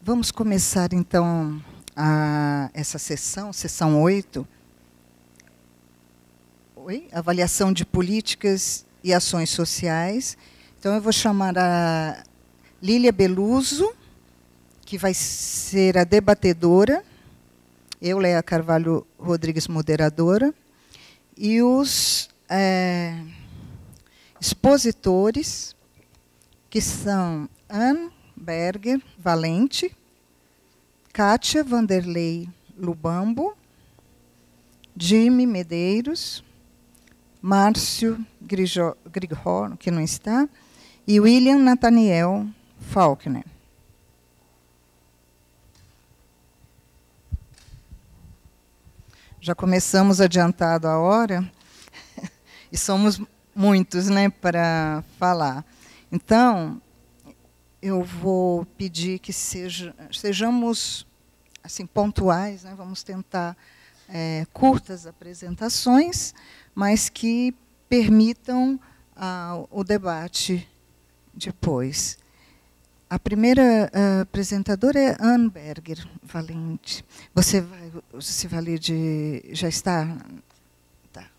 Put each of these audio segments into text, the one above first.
Vamos começar, então, essa sessão 8. Avaliação de políticas e ações sociais. Então, eu vou chamar a Lília Beluso, que vai ser a debatedora, eu, Leia Carvalho Rodrigues, moderadora, e os expositores, que são Anne Berger Valente, Kátia Vanderlei Lubambo, Jimmy Medeiros, Márcio Grigor, que não está, e William Nathaniel Faulkner. Já começamos adiantado a hora, e somos muitos, né, para falar. Então, eu vou pedir que sejamos assim, pontuais, né? Vamos tentar curtas apresentações, mas que permitam o debate depois. A primeira apresentadora é Anne Berger Valente. Você vai se valer de... Já está? Tá.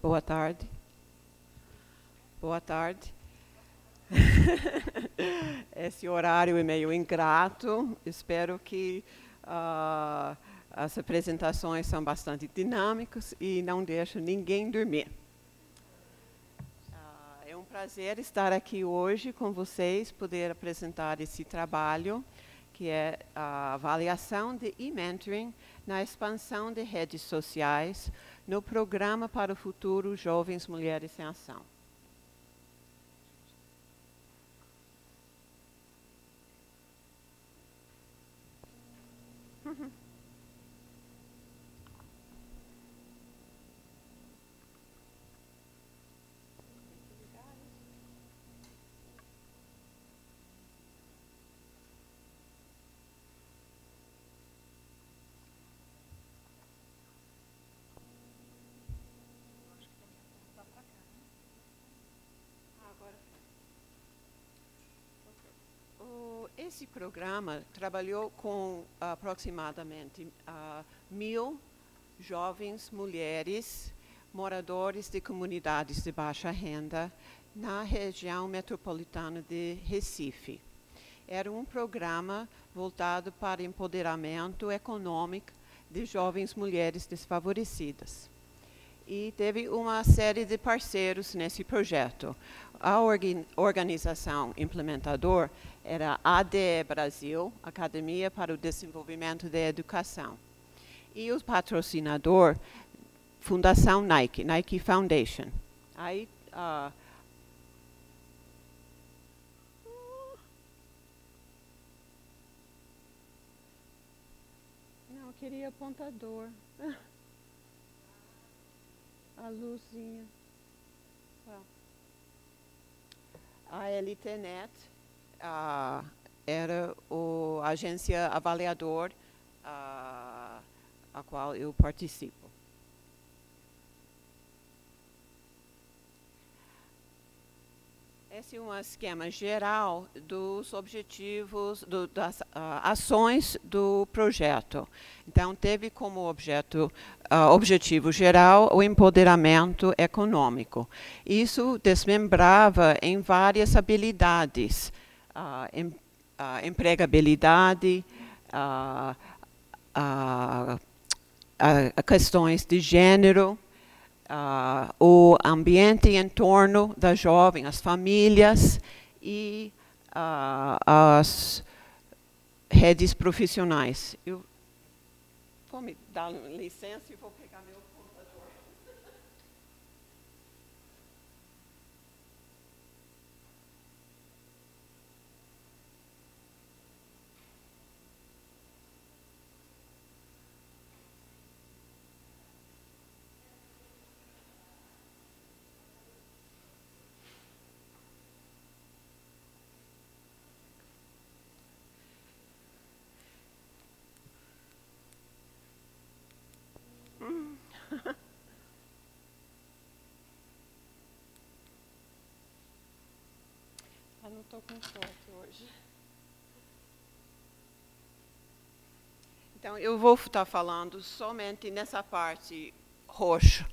Boa tarde. Boa tarde. Esse horário é meio ingrato. Espero que as apresentações são bastante dinâmicas e não deixam ninguém dormir. É um prazer estar aqui hoje com vocês, poder apresentar esse trabalho, que é a avaliação de e-mentoring na expansão de redes sociais no Programa para o Futuro Jovens Mulheres em Ação. Esse programa trabalhou com aproximadamente 1.000 jovens mulheres moradores de comunidades de baixa renda na região metropolitana de Recife. Era um programa voltado para empoderamento econômico de jovens mulheres desfavorecidas. E teve uma série de parceiros nesse projeto. A organização implementadora era a ADE Brasil, Academia para o Desenvolvimento da Educação. E o patrocinador, Fundação Nike, Nike Foundation. Aí, não, eu queria apontador. A luzinha. A LTNet era a agência avaliador a qual eu participo. esse é um esquema geral dos objetivos, das ações do projeto. Então, teve como objetivo geral o empoderamento econômico. Isso desmembrava em várias habilidades, empregabilidade, questões de gênero, o ambiente em torno da jovem, as famílias e as redes profissionais. Vou me dar licença e vou pegar meu computador. Eu não estou com sorte hoje. Então, eu vou estar falando somente nessa parte roxa.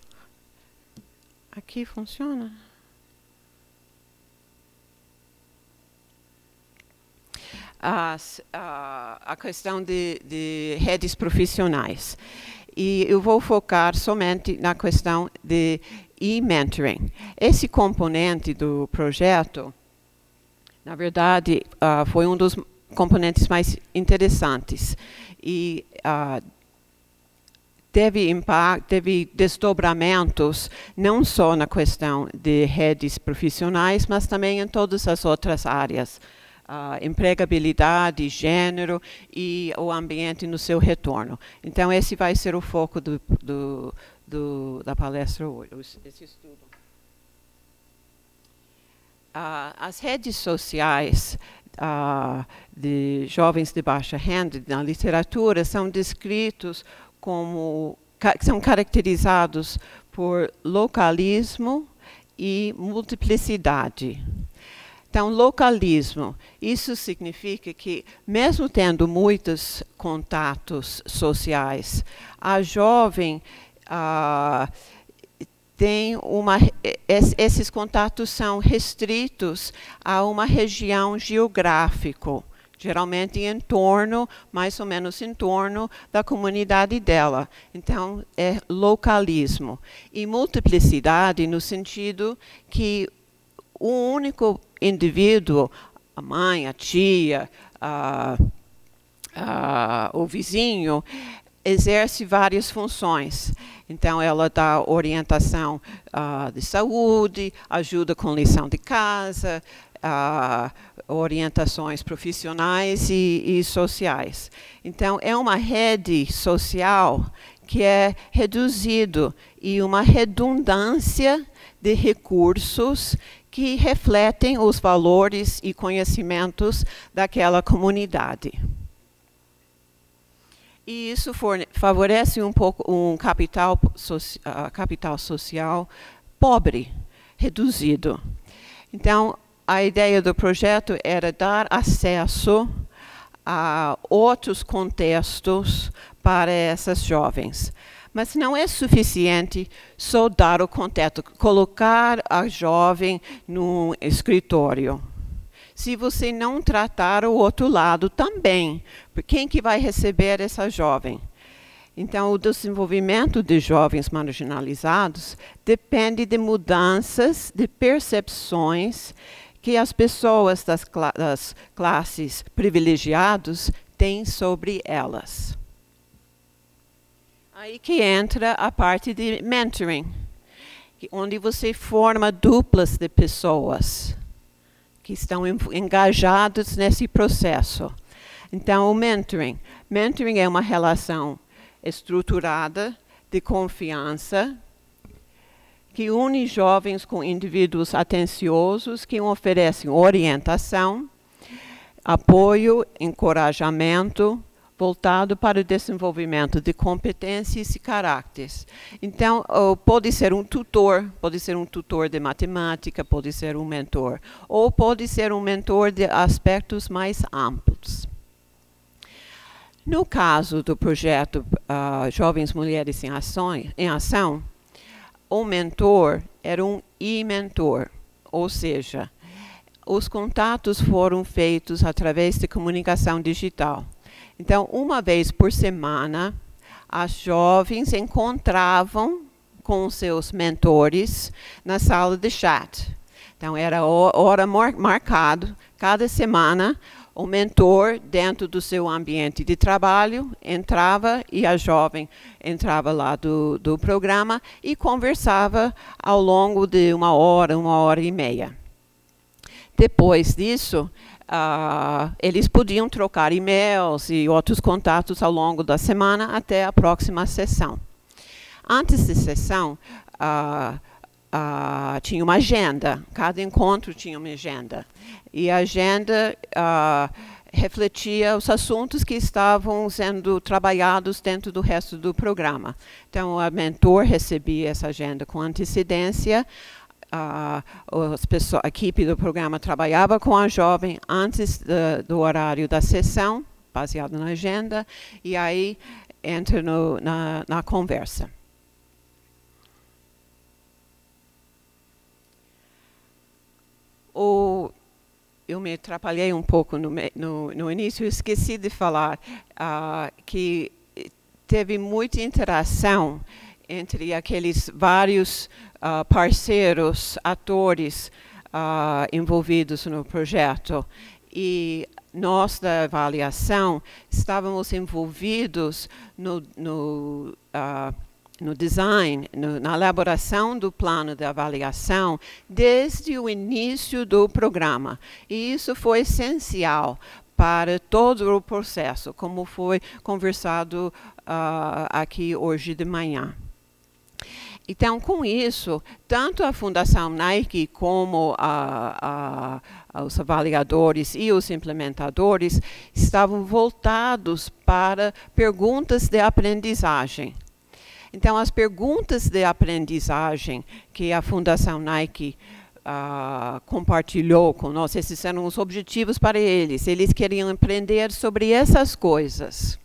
Aqui funciona? A questão de redes profissionais. E eu vou focar somente na questão de e-mentoring. Esse componente do projeto, na verdade, foi um dos componentes mais interessantes. E teve desdobramentos, não só na questão de redes profissionais, mas também em todas as outras áreas. Empregabilidade, gênero e o ambiente no seu retorno. Então, esse vai ser o foco da palestra hoje, esse estudo. As redes sociais de jovens de baixa renda na literatura são descritos como, são caracterizados por localismo e multiplicidade. Então, localismo, isso significa que, mesmo tendo muitos contatos sociais, a jovem esses contatos são restritos a uma região geográfica, geralmente em torno, mais ou menos em torno da comunidade dela. Então, é localismo. E multiplicidade no sentido que um único indivíduo, a mãe, a tia, o vizinho, exerce várias funções. Então, ela dá orientação de saúde, ajuda com lição de casa, orientações profissionais e sociais. Então, é uma rede social que é reduzido e uma redundância de recursos que refletem os valores e conhecimentos daquela comunidade. E isso favorece um pouco um capital social pobre, reduzido. Então, a ideia do projeto era dar acesso a outros contextos para essas jovens. Mas não é suficiente só dar o contexto, colocar a jovem no escritório. Se você não tratar o outro lado também, quem que vai receber essa jovem? Então, o desenvolvimento de jovens marginalizados depende de mudanças de percepções que as pessoas das classes privilegiadas têm sobre elas. Aí que entra a parte de mentoring, onde você forma duplas de pessoas que estão engajados nesse processo. Então, o mentoring é uma relação estruturada de confiança que une jovens com indivíduos atenciosos que oferecem orientação, apoio, encorajamento, voltado para o desenvolvimento de competências e caracteres. Então, pode ser um tutor de matemática, pode ser um mentor, ou pode ser um mentor de aspectos mais amplos. No caso do projeto Jovens Mulheres em Ação, o mentor era um e-mentor, ou seja, os contatos foram feitos através de comunicação digital. Então, uma vez por semana, as jovens encontravam com seus mentores na sala de chat. Então, era hora marcada, cada semana, o mentor, dentro do seu ambiente de trabalho, entrava e a jovem entrava lá do programa e conversava ao longo de uma hora e meia. Depois disso, eles podiam trocar e-mails e outros contatos ao longo da semana até a próxima sessão. Antes da sessão, tinha uma agenda, cada encontro tinha uma agenda. E a agenda refletia os assuntos que estavam sendo trabalhados dentro do resto do programa. Então, a mentor recebia essa agenda com antecedência, a equipe do programa trabalhava com a jovem antes do horário da sessão, baseado na agenda, e aí entra na conversa. Eu me atrapalhei um pouco no início, esqueci de falar que teve muita interação entre aqueles vários parceiros, atores envolvidos no projeto. E nós, da avaliação, estávamos envolvidos no design, na elaboração do plano de avaliação, desde o início do programa. E isso foi essencial para todo o processo, como foi conversado aqui hoje de manhã. Então, com isso, tanto a Fundação Nike como os avaliadores e os implementadores estavam voltados para perguntas de aprendizagem. Então, as perguntas de aprendizagem que a Fundação Nike compartilhou com nós, esses eram os objetivos para eles. Eles queriam aprender sobre essas coisas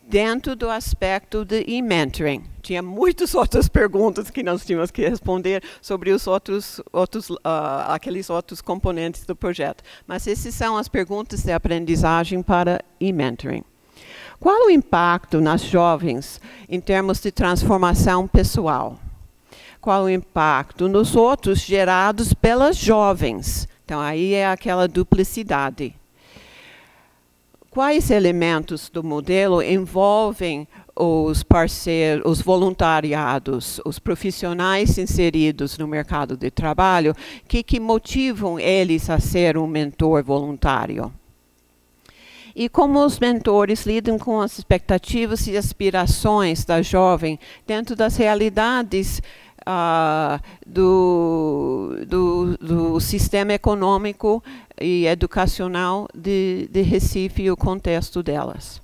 dentro do aspecto de e-mentoring. Tinha muitas outras perguntas que nós tínhamos que responder sobre os aqueles outros componentes do projeto. Mas essas são as perguntas de aprendizagem para e-mentoring. Qual o impacto nas jovens em termos de transformação pessoal? Qual o impacto nos outros gerados pelas jovens? Então, aí é aquela duplicidade. Quais elementos do modelo envolvem os parceiros, os voluntariados, os profissionais inseridos no mercado de trabalho, que motivam eles a ser um mentor voluntário? E como os mentores lidam com as expectativas e aspirações da jovem dentro das realidades do sistema econômico e educacional de Recife e o contexto delas.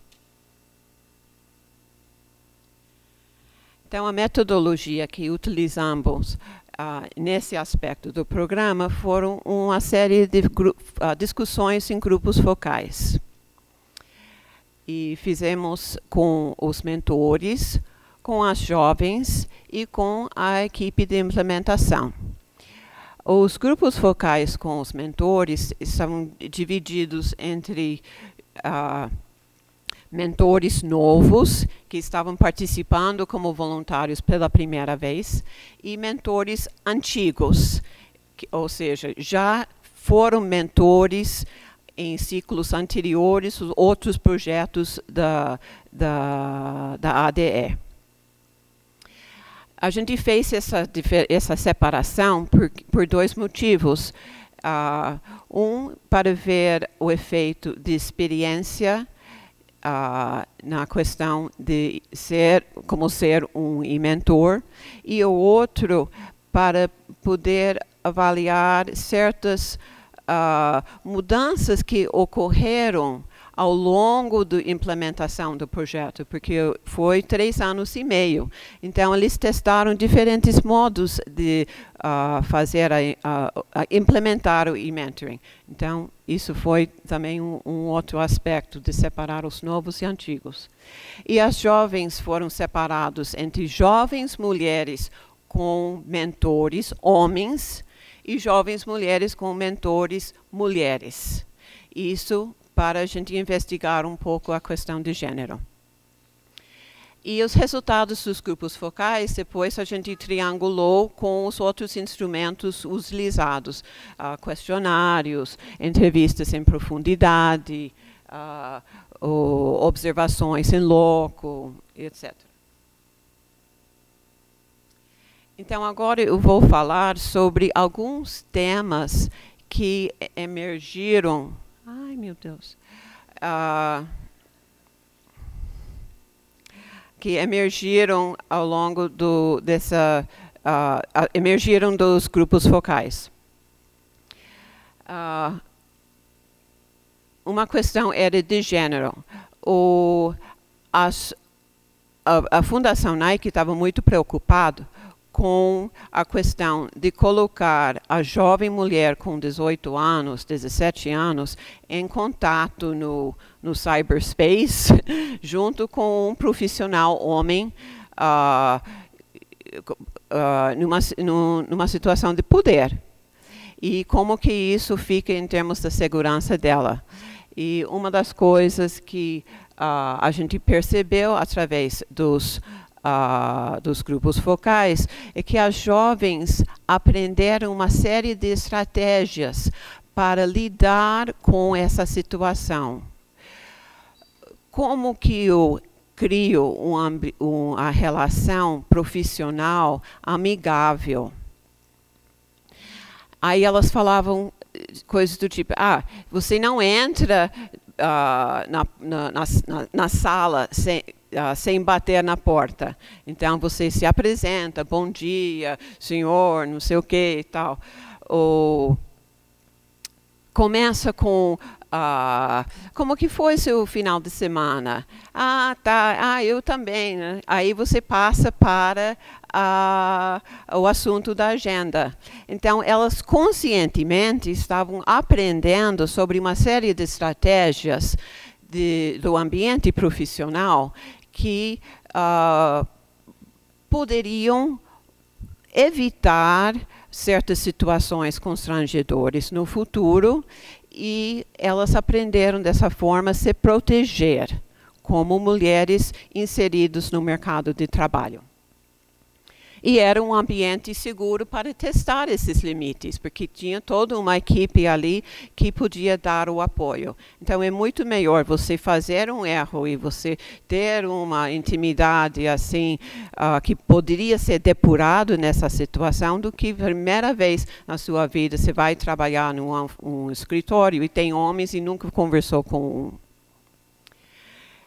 Então, a metodologia que utilizamos nesse aspecto do programa foram uma série de discussões em grupos focais. E fizemos com os mentores, com as jovens e com a equipe de implementação. Os grupos focais com os mentores são divididos entre mentores novos, que estavam participando como voluntários pela primeira vez, e mentores antigos, ou seja, já foram mentores em ciclos anteriores, outros projetos da ADE. A gente fez essa separação por dois motivos. Para ver o efeito de experiência na questão de como ser um mentor, e o outro para poder avaliar certas mudanças que ocorreram ao longo da implementação do projeto, porque foi 3 anos e meio. Então, eles testaram diferentes modos de implementar o e-mentoring. Então, isso foi também um outro aspecto de separar os novos e antigos. E as jovens foram separados entre jovens mulheres com mentores homens e jovens mulheres com mentores mulheres. Isso para a gente investigar um pouco a questão de gênero. E os resultados dos grupos focais, depois a gente triangulou com os outros instrumentos utilizados, questionários, entrevistas em profundidade, observações em loco, etc. Então, agora eu vou falar sobre alguns temas que emergiram. Ai, meu Deus. Que emergiram ao longo emergiram dos grupos focais. Uma questão era de gênero. A Fundação Nike estava muito preocupada com a questão de colocar a jovem mulher com 18 anos, 17 anos, em contato no cyberspace, junto com um profissional homem, numa situação de poder. E como que isso fica em termos da segurança dela. E uma das coisas que a gente percebeu através dos grupos focais, é que as jovens aprenderam uma série de estratégias para lidar com essa situação. Como que eu crio uma relação profissional amigável? Aí elas falavam coisas do tipo, você não entra na sala sem bater na porta. Então, você se apresenta, bom dia, senhor, não sei o que e tal. Ou começa com, como que foi seu final de semana? Tá, eu também. Né? Aí você passa para o assunto da agenda. Então, elas conscientemente estavam aprendendo sobre uma série de estratégias do ambiente profissional que poderiam evitar certas situações constrangedoras no futuro, e elas aprenderam dessa forma a se proteger como mulheres inseridas no mercado de trabalho. E era um ambiente seguro para testar esses limites, porque tinha toda uma equipe ali que podia dar o apoio. Então, é muito melhor você fazer um erro e você ter uma intimidade assim, que poderia ser depurado nessa situação, do que primeira vez na sua vida você vai trabalhar num escritório e tem homens e nunca conversou com um.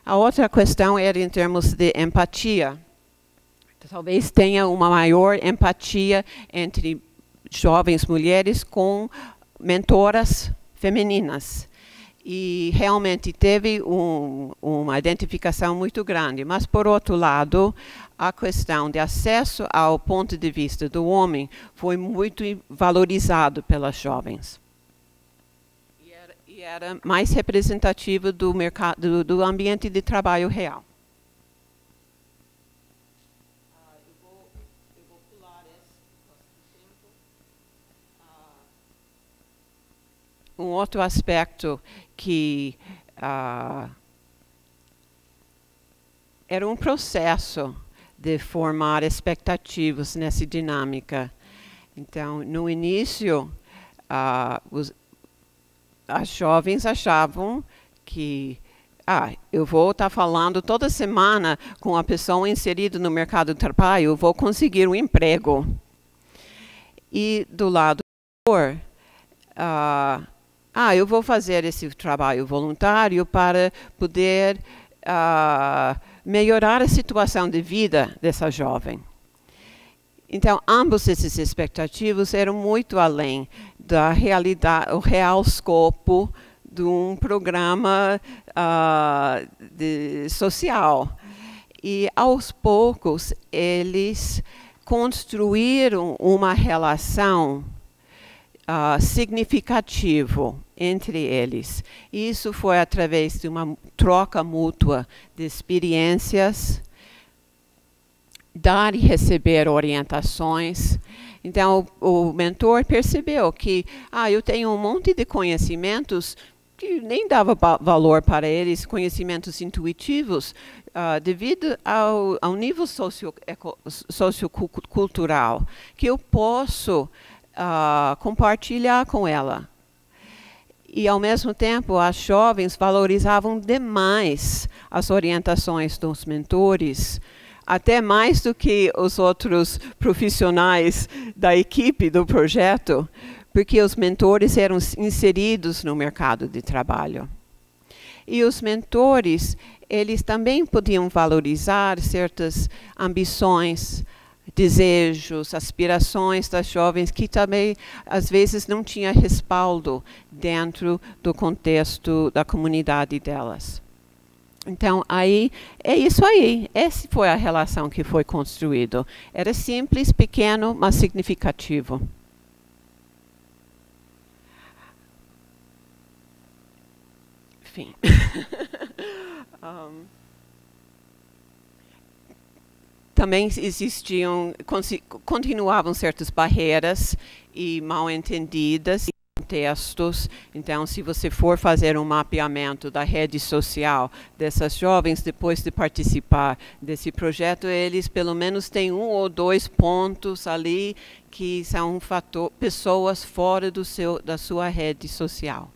A outra questão era em termos de empatia. Talvez tenha uma maior empatia entre jovens mulheres com mentoras femininas. E realmente teve uma identificação muito grande. Mas, por outro lado, a questão de acesso ao ponto de vista do homem foi muito valorizado pelas jovens. E era mais representativo do mercado, do ambiente de trabalho real. Um outro aspecto que era um processo de formar expectativas nessa dinâmica. Então, no início, as jovens achavam que eu vou estar falando toda semana com a pessoa inserida no mercado de trabalho, eu vou conseguir um emprego. E do lado do eu vou fazer esse trabalho voluntário para poder melhorar a situação de vida dessa jovem. Então, ambos esses expectativas eram muito além da realidade, o real escopo de um programa social. E, aos poucos, eles construíram uma relação significativa entre eles. Isso foi através de uma troca mútua de experiências, dar e receber orientações. Então, o mentor percebeu que eu tenho um monte de conhecimentos que nem dava valor para eles, conhecimentos intuitivos, devido ao nível sociocultural, que eu posso compartilhar com ela. E, ao mesmo tempo, as jovens valorizavam demais as orientações dos mentores, até mais do que os outros profissionais da equipe do projeto, porque os mentores eram inseridos no mercado de trabalho. E os mentores, eles também podiam valorizar certas ambições, desejos, aspirações das jovens que também, às vezes, não tinha respaldo dentro do contexto da comunidade delas. Então, aí, é isso aí. Essa foi a relação que foi construída. Era simples, pequeno, mas significativo. Enfim. Também continuavam certas barreiras e mal entendidas, contextos. Então, se você for fazer um mapeamento da rede social dessas jovens, depois de participar desse projeto, eles pelo menos têm 1 ou 2 pontos ali que são pessoas fora da sua rede social.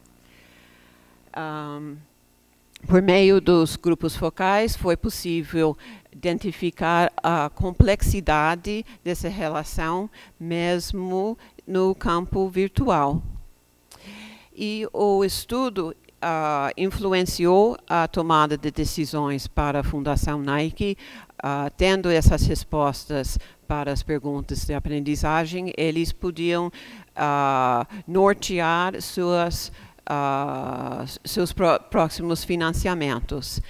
Por meio dos grupos focais, foi possível identificar a complexidade dessa relação, mesmo no campo virtual. E o estudo influenciou a tomada de decisões para a Fundação Nike, tendo essas respostas para as perguntas de aprendizagem, eles podiam nortear seus próximos financiamentos.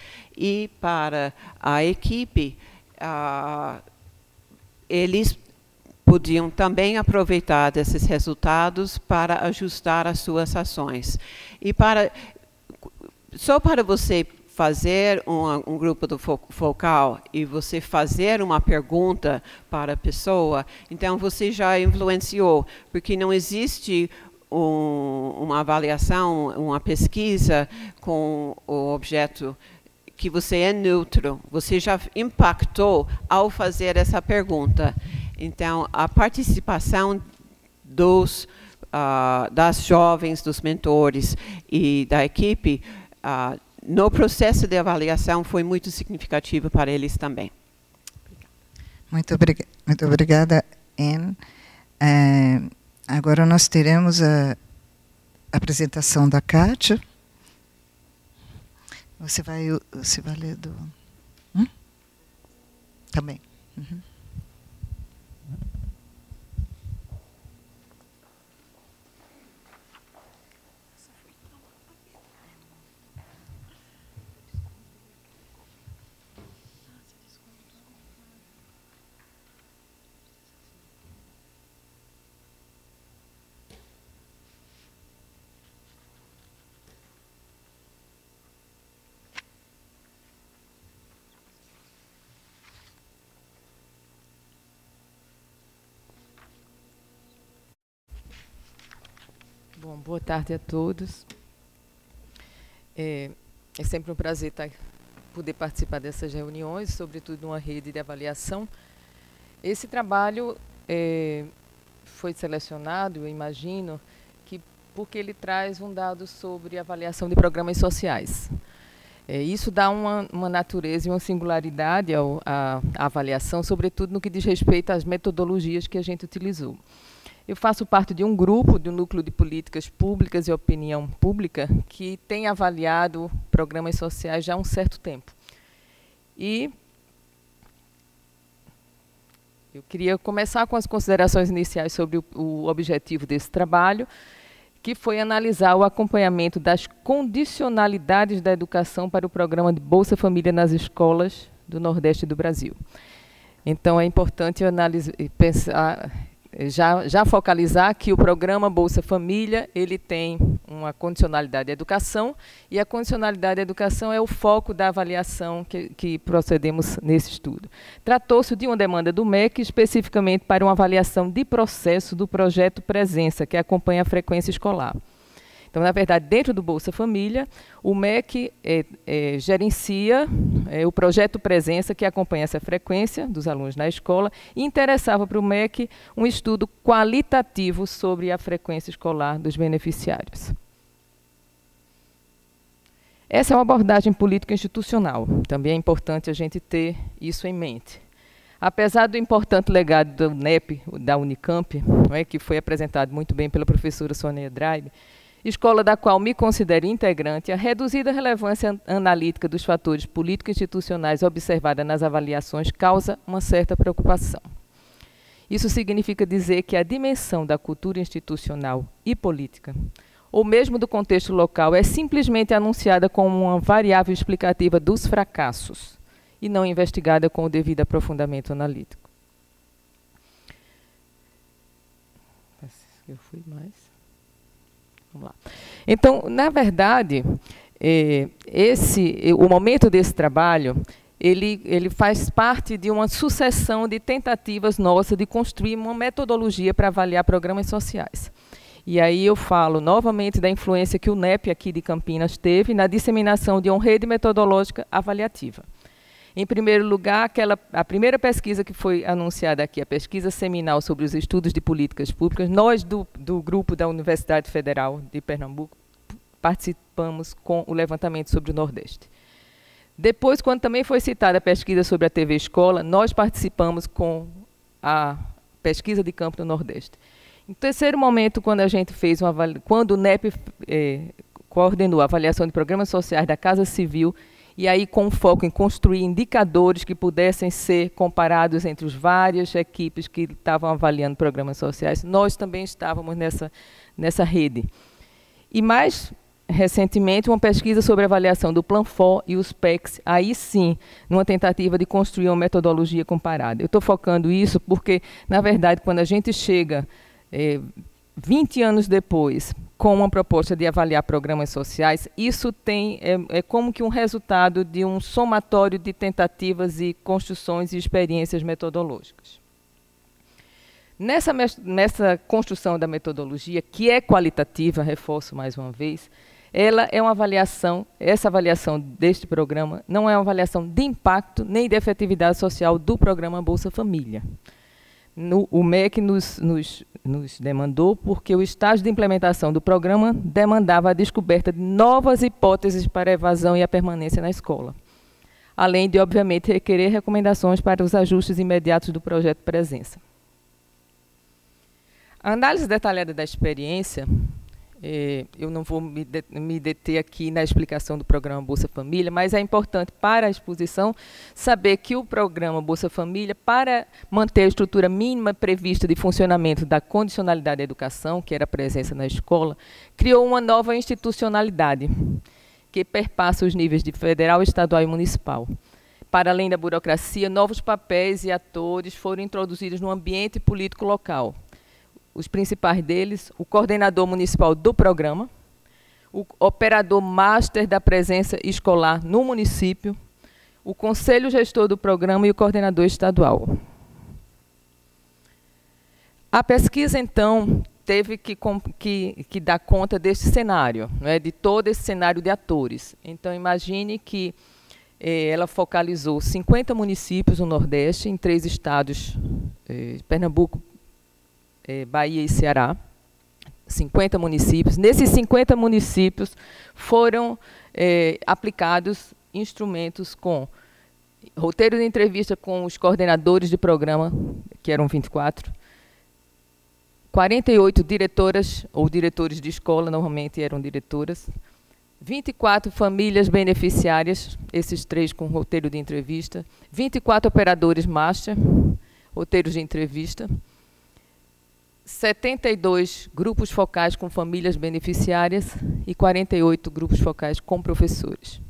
E para a equipe, eles podiam também aproveitar desses resultados para ajustar as suas ações. E só para você fazer um grupo do focal e você fazer uma pergunta para a pessoa, então você já influenciou, porque não existe uma avaliação, uma pesquisa com o objeto que você é neutro. Você já impactou ao fazer essa pergunta. Então, a participação das jovens, dos mentores e da equipe no processo de avaliação foi muito significativa para eles também. Muito obrigada, Anne. Agora nós teremos a apresentação da Kátia. Você vai ler do... Também. Uhum. Bom, boa tarde a todos. É sempre um prazer poder participar dessas reuniões, sobretudo numa rede de avaliação. Esse trabalho foi selecionado, eu imagino, porque ele traz um dado sobre avaliação de programas sociais. Isso dá uma natureza e uma singularidade à avaliação, sobretudo no que diz respeito às metodologias que a gente utilizou. Eu faço parte de um grupo, de um núcleo de políticas públicas e opinião pública, que tem avaliado programas sociais já há um certo tempo. E eu queria começar com as considerações iniciais sobre o objetivo desse trabalho, que foi analisar o acompanhamento das condicionalidades da educação para o programa de Bolsa Família nas escolas do Nordeste do Brasil. Então, é importante pensar, já focalizar que o programa Bolsa Família ele tem uma condicionalidade de educação, e a condicionalidade de educação é o foco da avaliação que procedemos nesse estudo. Tratou-se de uma demanda do MEC, especificamente para uma avaliação de processo do projeto Presença, que acompanha a frequência escolar. Então, na verdade, dentro do Bolsa Família, o MEC gerencia o projeto Presença, que acompanha essa frequência dos alunos na escola, e interessava para o MEC um estudo qualitativo sobre a frequência escolar dos beneficiários. Essa é uma abordagem política institucional. Também é importante a gente ter isso em mente. Apesar do importante legado do NEP, da Unicamp, que foi apresentado muito bem pela professora Sônia Draib, escola da qual me considero integrante, a reduzida relevância analítica dos fatores político-institucionais observada nas avaliações causa uma certa preocupação. Isso significa dizer que a dimensão da cultura institucional e política, ou mesmo do contexto local, é simplesmente anunciada como uma variável explicativa dos fracassos e não investigada com o devido aprofundamento analítico. Eu fui mais... Vamos lá. Então, na verdade, o momento desse trabalho, ele faz parte de uma sucessão de tentativas nossas de construir uma metodologia para avaliar programas sociais. E aí eu falo novamente da influência que o NEP aqui de Campinas teve na disseminação de uma rede metodológica avaliativa. Em primeiro lugar, a primeira pesquisa que foi anunciada aqui, a pesquisa seminal sobre os estudos de políticas públicas, nós do grupo da Universidade Federal de Pernambuco participamos com o levantamento sobre o Nordeste. Depois, quando também foi citada a pesquisa sobre a TV Escola, nós participamos com a pesquisa de campo do Nordeste. Em terceiro momento, quando a gente fez quando o NEP coordenou a avaliação de programas sociais da Casa Civil, e aí com foco em construir indicadores que pudessem ser comparados entre as várias equipes que estavam avaliando programas sociais, nós também estávamos nessa rede. E mais recentemente, uma pesquisa sobre a avaliação do Planfor e os PECs, aí sim, numa tentativa de construir uma metodologia comparada. Eu estou focando isso porque, na verdade, quando a gente chega 20 anos depois, com uma proposta de avaliar programas sociais, isso é como que um resultado de um somatório de tentativas e construções e experiências metodológicas. Nessa construção da metodologia, que é qualitativa, reforço mais uma vez, ela é uma avaliação, essa avaliação deste programa não é uma avaliação de impacto nem de efetividade social do programa Bolsa Família. O MEC nos demandou porque o estágio de implementação do programa demandava a descoberta de novas hipóteses para a evasão e a permanência na escola, além de, obviamente, requerer recomendações para os ajustes imediatos do projeto Presença. A análise detalhada da experiência, eu não vou me deter aqui na explicação do programa Bolsa Família, mas é importante para a exposição saber que o programa Bolsa Família, para manter a estrutura mínima prevista de funcionamento da condicionalidade da educação, que era a presença na escola, criou uma nova institucionalidade, que perpassa os níveis de federal, estadual e municipal. Para além da burocracia, novos papéis e atores foram introduzidos no ambiente político local. Os principais deles, o coordenador municipal do programa, o operador master da presença escolar no município, o conselho gestor do programa e o coordenador estadual. A pesquisa, então, teve que dar conta desse cenário, de todo esse cenário de atores. Então, imagine que ela focalizou 50 municípios no Nordeste, em 3 estados, Pernambuco, Bahia e Ceará, 50 municípios. Nesses 50 municípios foram aplicados instrumentos com roteiro de entrevista com os coordenadores de programa, que eram 24, 48 diretoras ou diretores de escola, normalmente eram diretoras, 24 famílias beneficiárias, esses 3 com roteiro de entrevista, 24 operadores master, roteiros de entrevista, 72 grupos focais com famílias beneficiárias e 48 grupos focais com professores.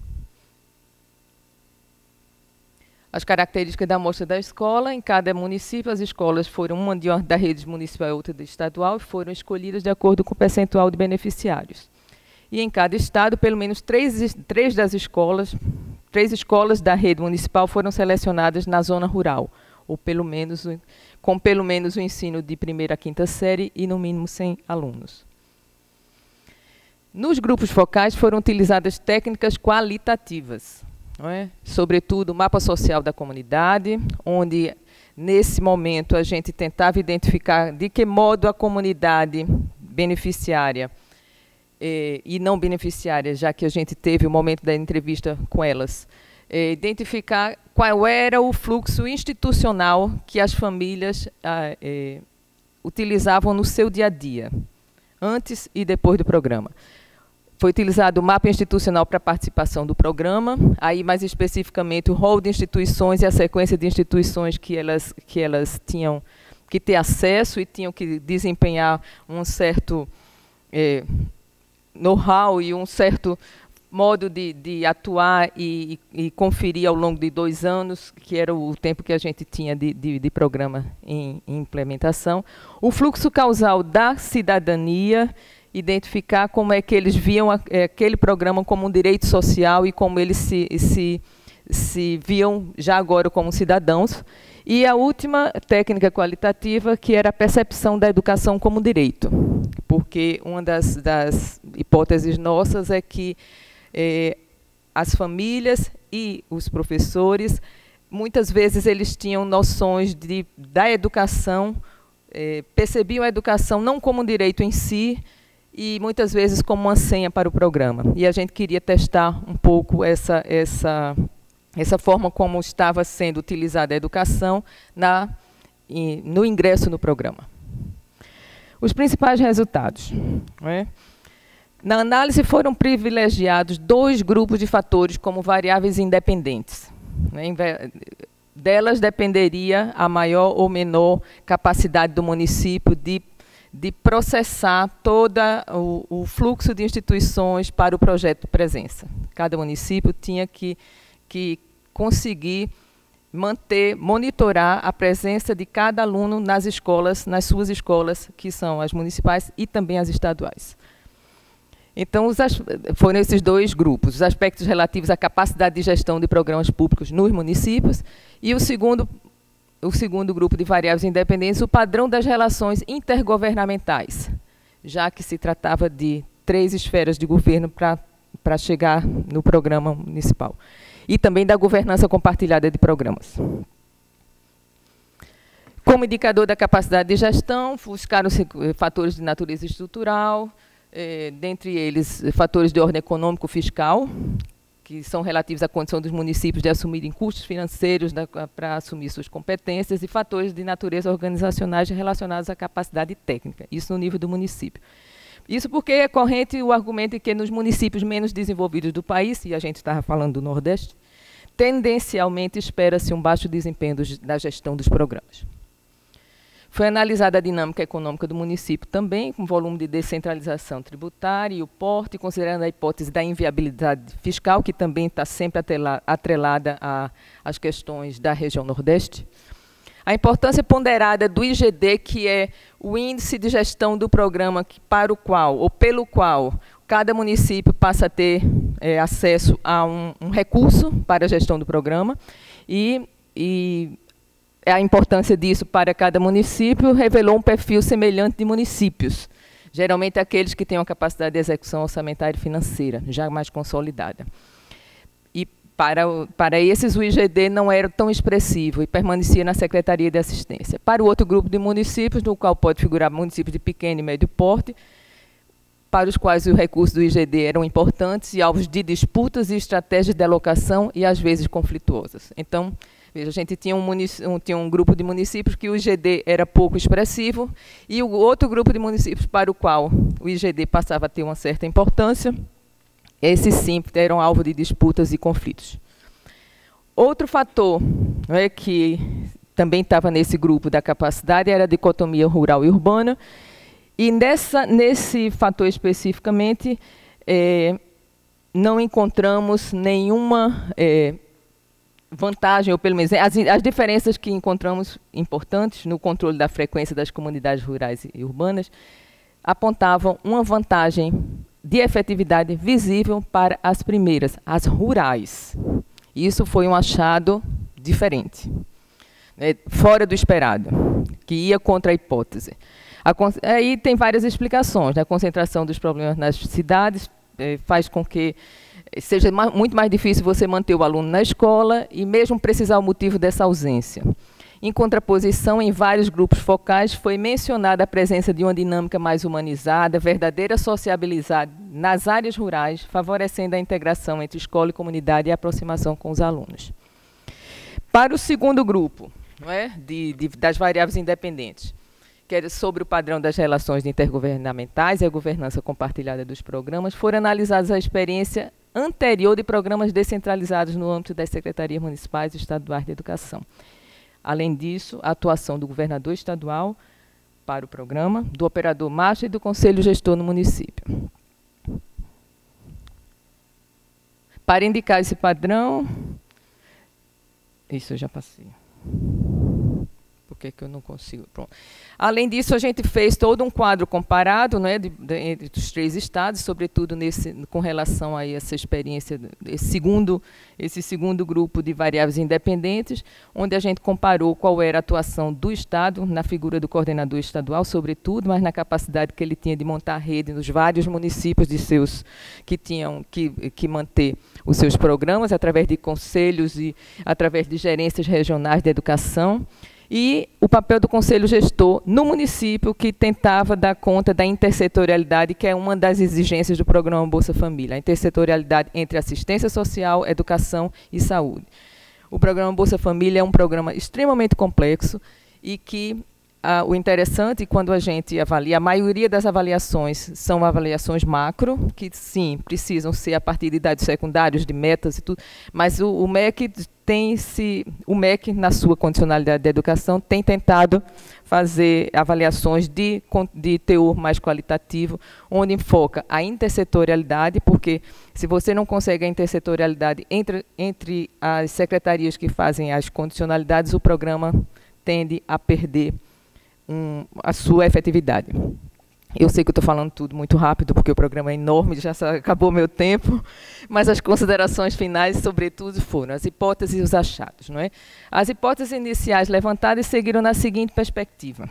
As características da amostra da escola: em cada município, as escolas foram uma da rede municipal e outra da estadual e foram escolhidas de acordo com o percentual de beneficiários. E em cada estado, pelo menos três escolas da rede municipal foram selecionadas na zona rural, ou com pelo menos o ensino de 1ª a 5ª série e no mínimo 100 alunos. Nos grupos focais foram utilizadas técnicas qualitativas, não é? Sobretudo o mapa social da comunidade, onde, nesse momento, a gente tentava identificar de que modo a comunidade beneficiária e não beneficiária, já que a gente teve o momento da entrevista com elas, identificar qual era o fluxo institucional que as famílias utilizavam no seu dia a dia, antes e depois do programa. Foi utilizado o mapa institucional para a participação do programa, aí mais especificamente o rol de instituições e a sequência de instituições que elas tinham que ter acesso e tinham que desempenhar um certo know-how e um certo modo de atuar e conferir ao longo de 2 anos, que era o tempo que a gente tinha de programa em implementação. O fluxo causal da cidadania, identificar como é que eles viam aquele programa como um direito social e como eles se viam já agora como cidadãos. E a última técnica qualitativa, que era a percepção da educação como direito, porque uma das hipóteses nossas é que as famílias e os professores, muitas vezes eles tinham noções da educação, percebiam a educação não como um direito em si, e muitas vezes como uma senha para o programa. E a gente queria testar um pouco essa forma como estava sendo utilizada a educação no ingresso no programa. Os principais resultados, não é? Na análise foram privilegiados 2 grupos de fatores como variáveis independentes, né? Delas dependeria a maior ou menor capacidade do município de processar todo o fluxo de instituições para o projeto de presença. Cada município tinha que conseguir monitorar a presença de cada aluno nas escolas, nas suas escolas, que são as municipais e também as estaduais. Então, foram esses 2 grupos, os aspectos relativos à capacidade de gestão de programas públicos nos municípios, e o segundo grupo de variáveis independentes, o padrão das relações intergovernamentais, já que se tratava de 3 esferas de governo para chegar no programa municipal. E também da governança compartilhada de programas. Como indicador da capacidade de gestão, buscaram-se fatores de natureza estrutural, dentre eles fatores de ordem econômico-fiscal, que são relativos à condição dos municípios de assumirem custos financeiros para assumir suas competências, e fatores de natureza organizacionais relacionados à capacidade técnica, isso no nível do município. Isso porque é corrente o argumento de que nos municípios menos desenvolvidos do país, e a gente estava falando do Nordeste, tendencialmente espera-se um baixo desempenho da gestão dos programas. Foi analisada a dinâmica econômica do município também, com volume de descentralização tributária e o porte, considerando a hipótese da inviabilidade fiscal, que também está sempre atrelada às questões da região Nordeste. A importância ponderada do IGD, que é o índice de gestão do programa para o qual, ou pelo qual, cada município passa a ter acesso a um recurso para a gestão do programa, e a importância disso para cada município revelou um perfil semelhante de municípios, geralmente aqueles que têm uma capacidade de execução orçamentária e financeira já mais consolidada. E para esses o IGD não era tão expressivo e permanecia na Secretaria de Assistência. Para o outro grupo de municípios, no qual pode figurar municípios de pequeno e médio porte, para os quais os recursos do IGD eram importantes e alvos de disputas e estratégias de alocação e às vezes conflituosas. Então, veja, a gente tinha um grupo de municípios que o IGD era pouco expressivo e o outro grupo de municípios para o qual o IGD passava a ter uma certa importância, esses sim eram alvo de disputas e conflitos. Outro fator que também estava nesse grupo da capacidade, era a dicotomia rural e urbana. E nesse fator especificamente, não encontramos nenhuma vantagem, ou pelo menos as diferenças que encontramos importantes no controle da frequência das comunidades rurais e urbanas apontavam uma vantagem de efetividade visível para as primeiras, as rurais. Isso foi um achado diferente, né, fora do esperado, que ia contra a hipótese. Aí tem várias explicações, né? A concentração dos problemas nas cidades faz com que seja muito mais difícil você manter o aluno na escola e mesmo precisar o motivo dessa ausência. Em contraposição, em vários grupos focais, foi mencionada a presença de uma dinâmica mais humanizada, verdadeira sociabilizada nas áreas rurais, favorecendo a integração entre escola e comunidade e a aproximação com os alunos. Para o segundo grupo, não é? Das variáveis independentes, que era sobre o padrão das relações intergovernamentais e a governança compartilhada dos programas, foram analisadas a experiência anterior de programas descentralizados no âmbito das secretarias municipais e estaduais de educação. Além disso, a atuação do governador estadual para o programa, do operador master e do conselho gestor no município. Para indicar esse padrão, isso eu já passei. Por que eu não consigo? Pronto. Além disso, a gente fez todo um quadro comparado, né, entre os 3 estados, sobretudo com relação a essa experiência, esse segundo grupo de variáveis independentes, onde a gente comparou qual era a atuação do Estado, na figura do coordenador estadual, sobretudo, mas na capacidade que ele tinha de montar a rede nos vários municípios que tinham que manter os seus programas, através de conselhos e através de gerências regionais de educação, e o papel do conselho gestor no município, que tentava dar conta da intersetorialidade, que é uma das exigências do programa Bolsa Família, a intersetorialidade entre assistência social, educação e saúde. O programa Bolsa Família é um programa extremamente complexo e que o interessante, quando a gente avalia, a maioria das avaliações são avaliações macro, que sim, precisam ser a partir de dados secundários, de metas e tudo, mas o MEC na sua condicionalidade de educação, tem tentado fazer avaliações de teor mais qualitativo, onde enfoca a intersetorialidade, porque se você não consegue a intersetorialidade entre as secretarias que fazem as condicionalidades, o programa tende a perder a sua efetividade. Eu sei que eu estou falando tudo muito rápido, porque o programa é enorme, já acabou meu tempo, mas as considerações finais, sobretudo, foram as hipóteses e os achados. Não é? As hipóteses iniciais levantadas seguiram na seguinte perspectiva.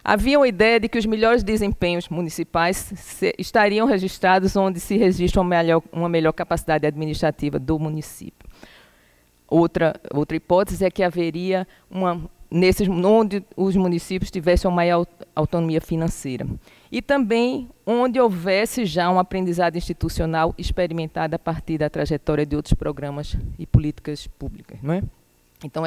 Havia uma ideia de que os melhores desempenhos municipais estariam registrados onde se registra uma melhor capacidade administrativa do município. Outra hipótese é que haveria onde os municípios tivessem uma maior autonomia financeira. E também onde houvesse já um aprendizado institucional experimentado a partir da trajetória de outros programas e políticas públicas. Não é? Então,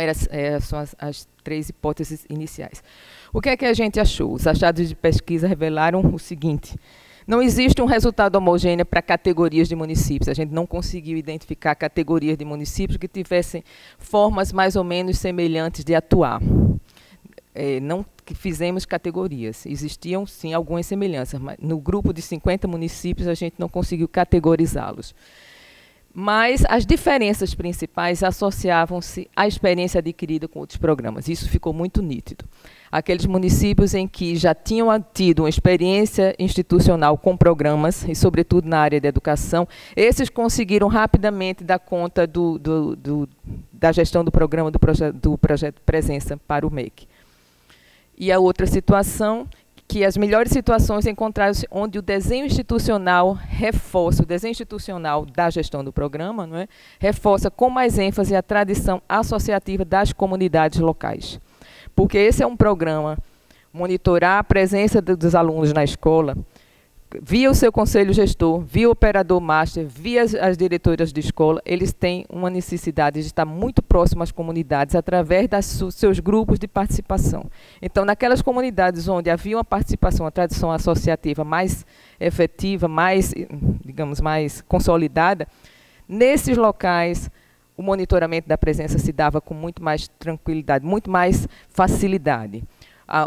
são as 3 hipóteses iniciais. O que é que a gente achou? Os achados de pesquisa revelaram o seguinte: não existe um resultado homogêneo para categorias de municípios. A gente não conseguiu identificar categorias de municípios que tivessem formas mais ou menos semelhantes de atuar. Não que fizemos categorias. Existiam, sim, algumas semelhanças, mas no grupo de 50 municípios a gente não conseguiu categorizá-los. Mas as diferenças principais associavam-se à experiência adquirida com outros programas. Isso ficou muito nítido. Aqueles municípios em que já tinham tido uma experiência institucional com programas, e sobretudo na área da educação, esses conseguiram rapidamente dar conta da gestão do programa do projeto Presença para o MEC. E a outra situação, que as melhores situações encontraram-se onde o desenho institucional reforça, o desenho institucional da gestão do programa, não é? Reforça com mais ênfase a tradição associativa das comunidades locais. Porque esse é um programa, monitorar a presença dos alunos na escola, via o seu conselho gestor, via o operador master, via as diretoras de escola, eles têm uma necessidade de estar muito próximos às comunidades através dos seus grupos de participação. Então, naquelas comunidades onde havia uma participação, uma tradição associativa mais efetiva, mais, digamos, mais consolidada, nesses locais, o monitoramento da presença se dava com muito mais tranquilidade, muito mais facilidade.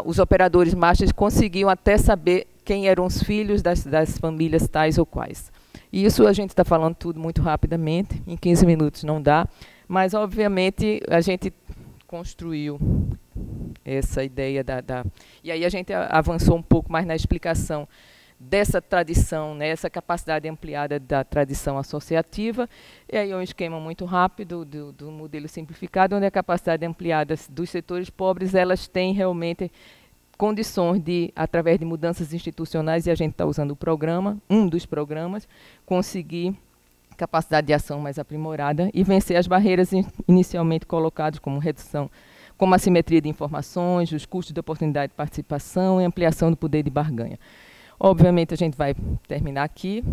Os operadores masters conseguiam até saber quem eram os filhos das famílias tais ou quais. E isso a gente está falando tudo muito rapidamente, em 15 minutos não dá, mas, obviamente, a gente construiu essa ideia E aí a gente avançou um pouco mais na explicação dessa tradição, né, essa capacidade ampliada da tradição associativa, e aí é um esquema muito rápido do modelo simplificado, onde a capacidade ampliada dos setores pobres, elas têm realmente condições de, através de mudanças institucionais, e a gente está usando o programa, um dos programas, conseguir capacidade de ação mais aprimorada e vencer as barreiras inicialmente colocadas, como redução, como a assimetria de informações, os custos de oportunidade de participação e ampliação do poder de barganha. Obviamente, a gente vai terminar aqui.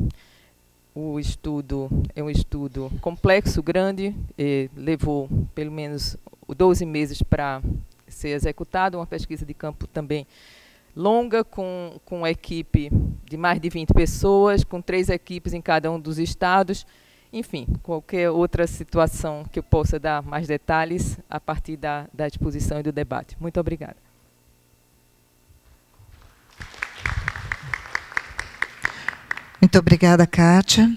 O estudo é um estudo complexo, grande, levou pelo menos 12 meses para ser executado, uma pesquisa de campo também longa, com uma equipe de mais de 20 pessoas, com 3 equipes em cada um dos estados. Enfim, qualquer outra situação que eu possa dar mais detalhes a partir da exposição e do debate. Muito obrigada. Muito obrigada, Kátia.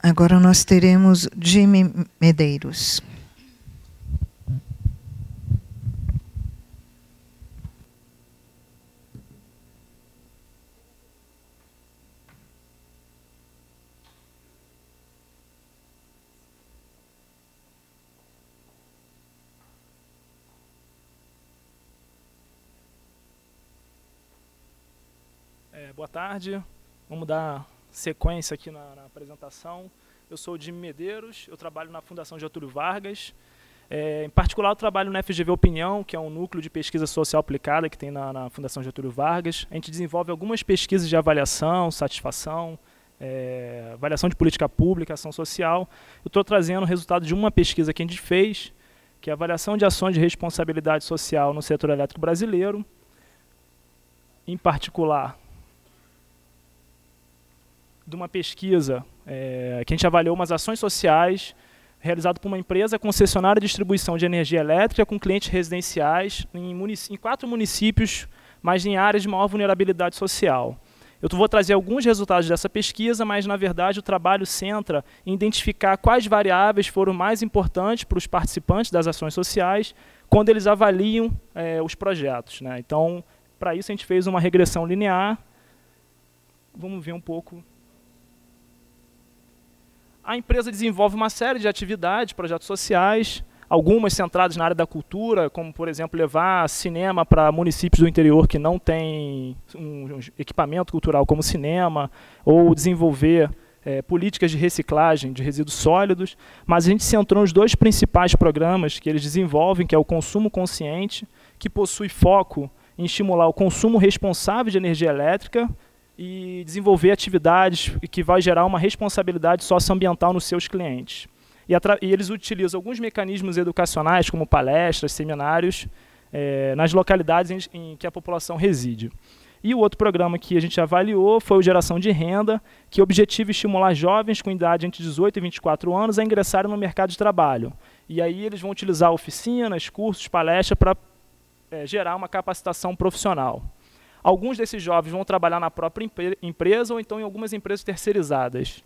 Agora nós teremos Jimmy Medeiros. Boa tarde. Vamos dar sequência aqui na apresentação. Eu sou o Jimmy Medeiros, eu trabalho na Fundação Getúlio Vargas. Em particular, eu trabalho na FGV Opinião, que é um núcleo de pesquisa social aplicada que tem na Fundação Getúlio Vargas. A gente desenvolve algumas pesquisas de avaliação, satisfação, avaliação de política pública, ação social. Eu estou trazendo o resultado de uma pesquisa que a gente fez, que é a avaliação de ações de responsabilidade social no setor elétrico brasileiro. Em particular, de uma pesquisa que a gente avaliou umas ações sociais realizada por uma empresa concessionária de distribuição de energia elétrica com clientes residenciais em 4 municípios, mas em áreas de maior vulnerabilidade social. Eu vou trazer alguns resultados dessa pesquisa, mas, na verdade, o trabalho centra em identificar quais variáveis foram mais importantes para os participantes das ações sociais quando eles avaliam os projetos, né? Então, para isso, a gente fez uma regressão linear. Vamos ver um pouco. A empresa desenvolve uma série de atividades, projetos sociais, algumas centradas na área da cultura, como, por exemplo, levar cinema para municípios do interior que não têm um equipamento cultural como cinema, ou desenvolver políticas de reciclagem de resíduos sólidos. Mas a gente centrou nos 2 principais programas que eles desenvolvem, que é o consumo consciente, que possui foco em estimular o consumo responsável de energia elétrica, e desenvolver atividades que vai gerar uma responsabilidade socioambiental nos seus clientes. E eles utilizam alguns mecanismos educacionais, como palestras, seminários, nas localidades em que a população reside. E o outro programa que a gente avaliou foi o Geração de Renda, que objetiva estimular jovens com idade entre 18 e 24 anos a ingressarem no mercado de trabalho. E aí eles vão utilizar oficinas, cursos, palestras para gerar uma capacitação profissional. Alguns desses jovens vão trabalhar na própria empresa ou então em algumas empresas terceirizadas.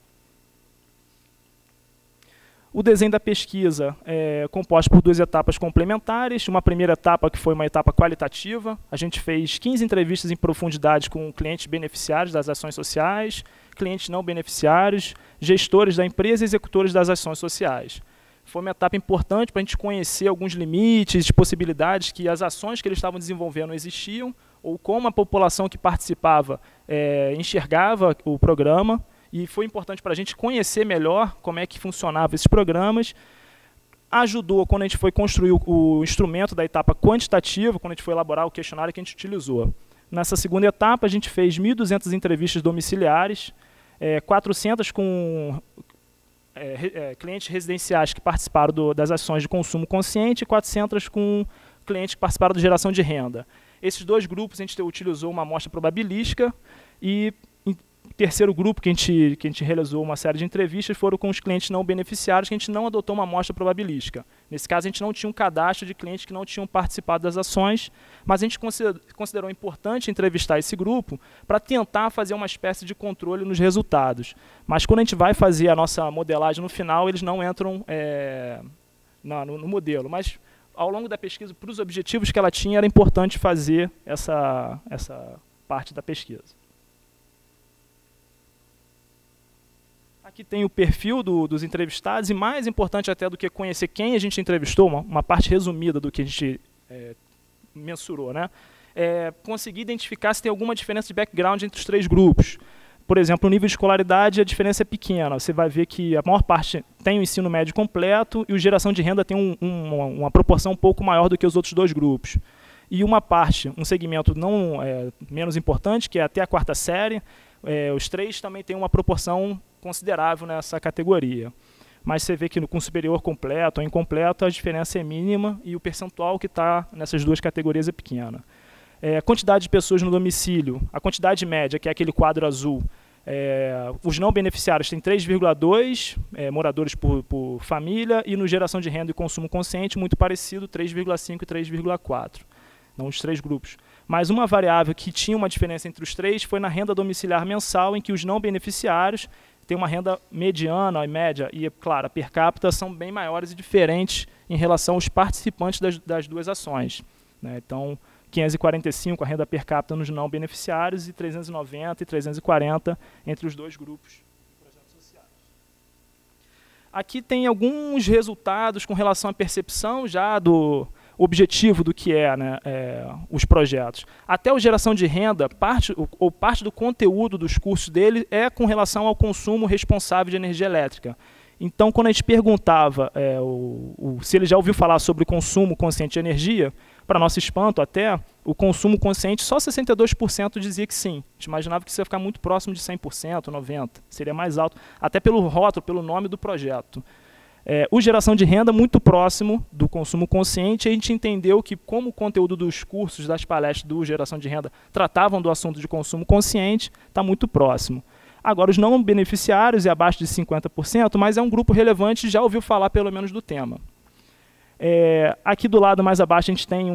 O desenho da pesquisa é composto por 2 etapas complementares. Uma primeira etapa que foi uma etapa qualitativa. A gente fez 15 entrevistas em profundidade com clientes beneficiários das ações sociais, clientes não beneficiários, gestores da empresa e executores das ações sociais. Foi uma etapa importante para a gente conhecer alguns limites, possibilidades que as ações que eles estavam desenvolvendo existiam, ou como a população que participava enxergava o programa, e foi importante para a gente conhecer melhor como é que funcionavam esses programas. Ajudou quando a gente foi construir o instrumento da etapa quantitativa, quando a gente foi elaborar o questionário que a gente utilizou. Nessa segunda etapa, a gente fez 1.200 entrevistas domiciliares, 400 com clientes residenciais que participaram das ações de consumo consciente e 400 com clientes que participaram da geração de renda. Esses 2 grupos a gente utilizou uma amostra probabilística e O terceiro grupo que a gente realizou uma série de entrevistas foram com os clientes não beneficiários, que a gente não adotou uma amostra probabilística. Nesse caso, a gente não tinha um cadastro de clientes que não tinham participado das ações, mas a gente considerou importante entrevistar esse grupo para tentar fazer uma espécie de controle nos resultados. Mas quando a gente vai fazer a nossa modelagem no final, eles não entram no modelo. Mas ao longo da pesquisa, para os objetivos que ela tinha, era importante fazer essa parte da pesquisa. Aqui tem o perfil dos entrevistados e, mais importante até do que conhecer quem a gente entrevistou, uma parte resumida do que a gente mensurou, né? Conseguir identificar se tem alguma diferença de background entre os três grupos. Por exemplo, o nível de escolaridade, a diferença é pequena. Você vai ver que a maior parte tem o ensino médio completo e o geração de renda tem uma proporção um pouco maior do que os outros dois grupos. E uma parte, um segmento não menos importante, que é até a quarta série, os três também têm uma proporção considerável nessa categoria. Mas você vê que com superior completo ou incompleto, a diferença é mínima e o percentual que está nessas duas categorias é pequena. A quantidade de pessoas no domicílio, a quantidade média, que é aquele quadro azul, os não beneficiários têm 3,2 moradores por família e no geração de renda e consumo consciente, muito parecido, 3,5 e 3,4. Não os três grupos. Mas uma variável que tinha uma diferença entre os três foi na renda domiciliar mensal, em que os não beneficiários têm uma renda mediana e média, e, claro, a per capita são bem maiores e diferentes em relação aos participantes das duas ações, né? Então, 545 a renda per capita nos não beneficiários e 390 e 340 entre os dois grupos de projetos sociais. Aqui tem alguns resultados com relação à percepção já do objetivo do que os projetos. Até o geração de renda, parte do conteúdo dos cursos dele é com relação ao consumo responsável de energia elétrica. Então, quando a gente perguntava se ele já ouviu falar sobre consumo consciente de energia, para nosso espanto até, o consumo consciente, só 62% dizia que sim. A gente imaginava que isso ia ficar muito próximo de 100%, 90%, seria mais alto, até pelo rótulo, pelo nome do projeto. O geração de renda muito próximo do consumo consciente, a gente entendeu que, como o conteúdo dos cursos, das palestras do geração de renda tratavam do assunto de consumo consciente, está muito próximo. Agora, os não beneficiários é abaixo de 50%, mas é um grupo relevante e já ouviu falar pelo menos do tema. Aqui do lado mais abaixo a gente tem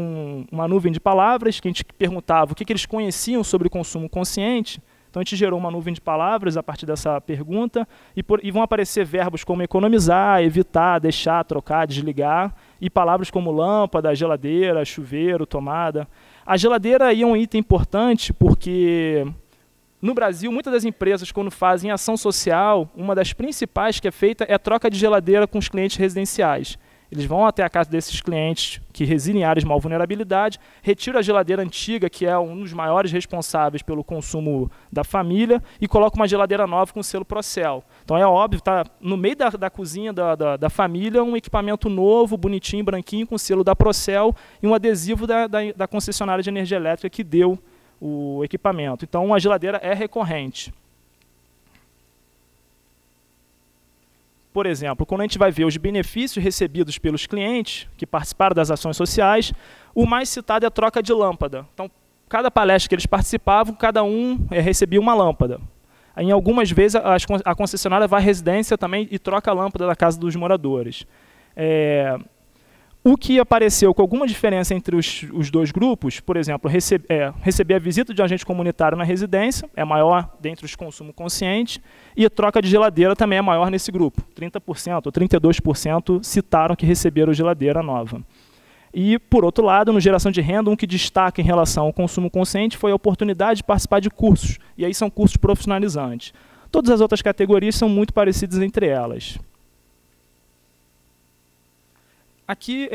uma nuvem de palavras, que a gente perguntava o que eles conheciam sobre o consumo consciente. Então a gente gerou uma nuvem de palavras a partir dessa pergunta e vão aparecer verbos como economizar, evitar, deixar, trocar, desligar e palavras como lâmpada, geladeira, chuveiro, tomada. A geladeira aí é um item importante porque no Brasil muitas das empresas quando fazem ação social, uma das principais que é feita é a troca de geladeira com os clientes residenciais. Eles vão até a casa desses clientes que residem em áreas de maior vulnerabilidade, retiram a geladeira antiga, que é um dos maiores responsáveis pelo consumo da família, e colocam uma geladeira nova com selo Procel. Então é óbvio, está no meio da cozinha da família um equipamento novo, bonitinho, branquinho, com selo da Procel e um adesivo da concessionária de energia elétrica que deu o equipamento. Então a geladeira é recorrente. Por exemplo, quando a gente vai ver os benefícios recebidos pelos clientes que participaram das ações sociais, o mais citado é a troca de lâmpada. Então, cada palestra que eles participavam, cada um recebia uma lâmpada. Em algumas vezes, a concessionária vai à residência também e troca a lâmpada da casa dos moradores. O que apareceu com alguma diferença entre os dois grupos, por exemplo, receber a visita de um agente comunitário na residência, é maior dentre os consumo consciente, e a troca de geladeira também é maior nesse grupo. 30% ou 32% citaram que receberam geladeira nova. E, por outro lado, no geração de renda, um que destaca em relação ao consumo consciente foi a oportunidade de participar de cursos, e aí são cursos profissionalizantes. Todas as outras categorias são muito parecidas entre elas. Aqui,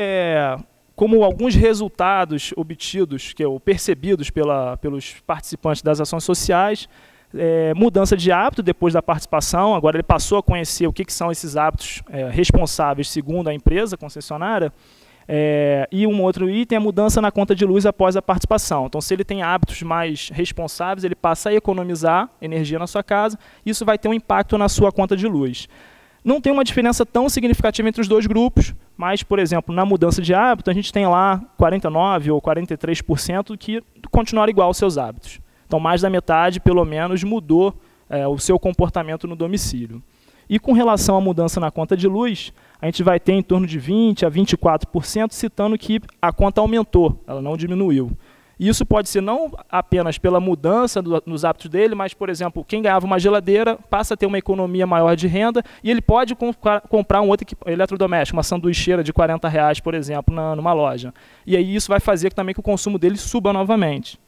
como alguns resultados obtidos, percebidos pelos participantes das ações sociais, mudança de hábito depois da participação, agora ele passou a conhecer o que são esses hábitos responsáveis segundo a empresa concessionária, e um outro item é a mudança na conta de luz após a participação. Então, se ele tem hábitos mais responsáveis, ele passa a economizar energia na sua casa, isso vai ter um impacto na sua conta de luz. Não tem uma diferença tão significativa entre os dois grupos, mas, por exemplo, na mudança de hábito, a gente tem lá 49% ou 43% que continuaram igual aos seus hábitos. Então, mais da metade, pelo menos, mudou o seu comportamento no domicílio. E com relação à mudança na conta de luz, a gente vai ter em torno de 20% a 24%, citando que a conta aumentou, ela não diminuiu. E isso pode ser não apenas pela mudança nos hábitos dele, mas, por exemplo, quem ganhava uma geladeira passa a ter uma economia maior de renda e ele pode comprar um outro eletrodoméstico, uma sanduicheira de R$40, por exemplo, numa loja. E aí isso vai fazer também que o consumo dele suba novamente.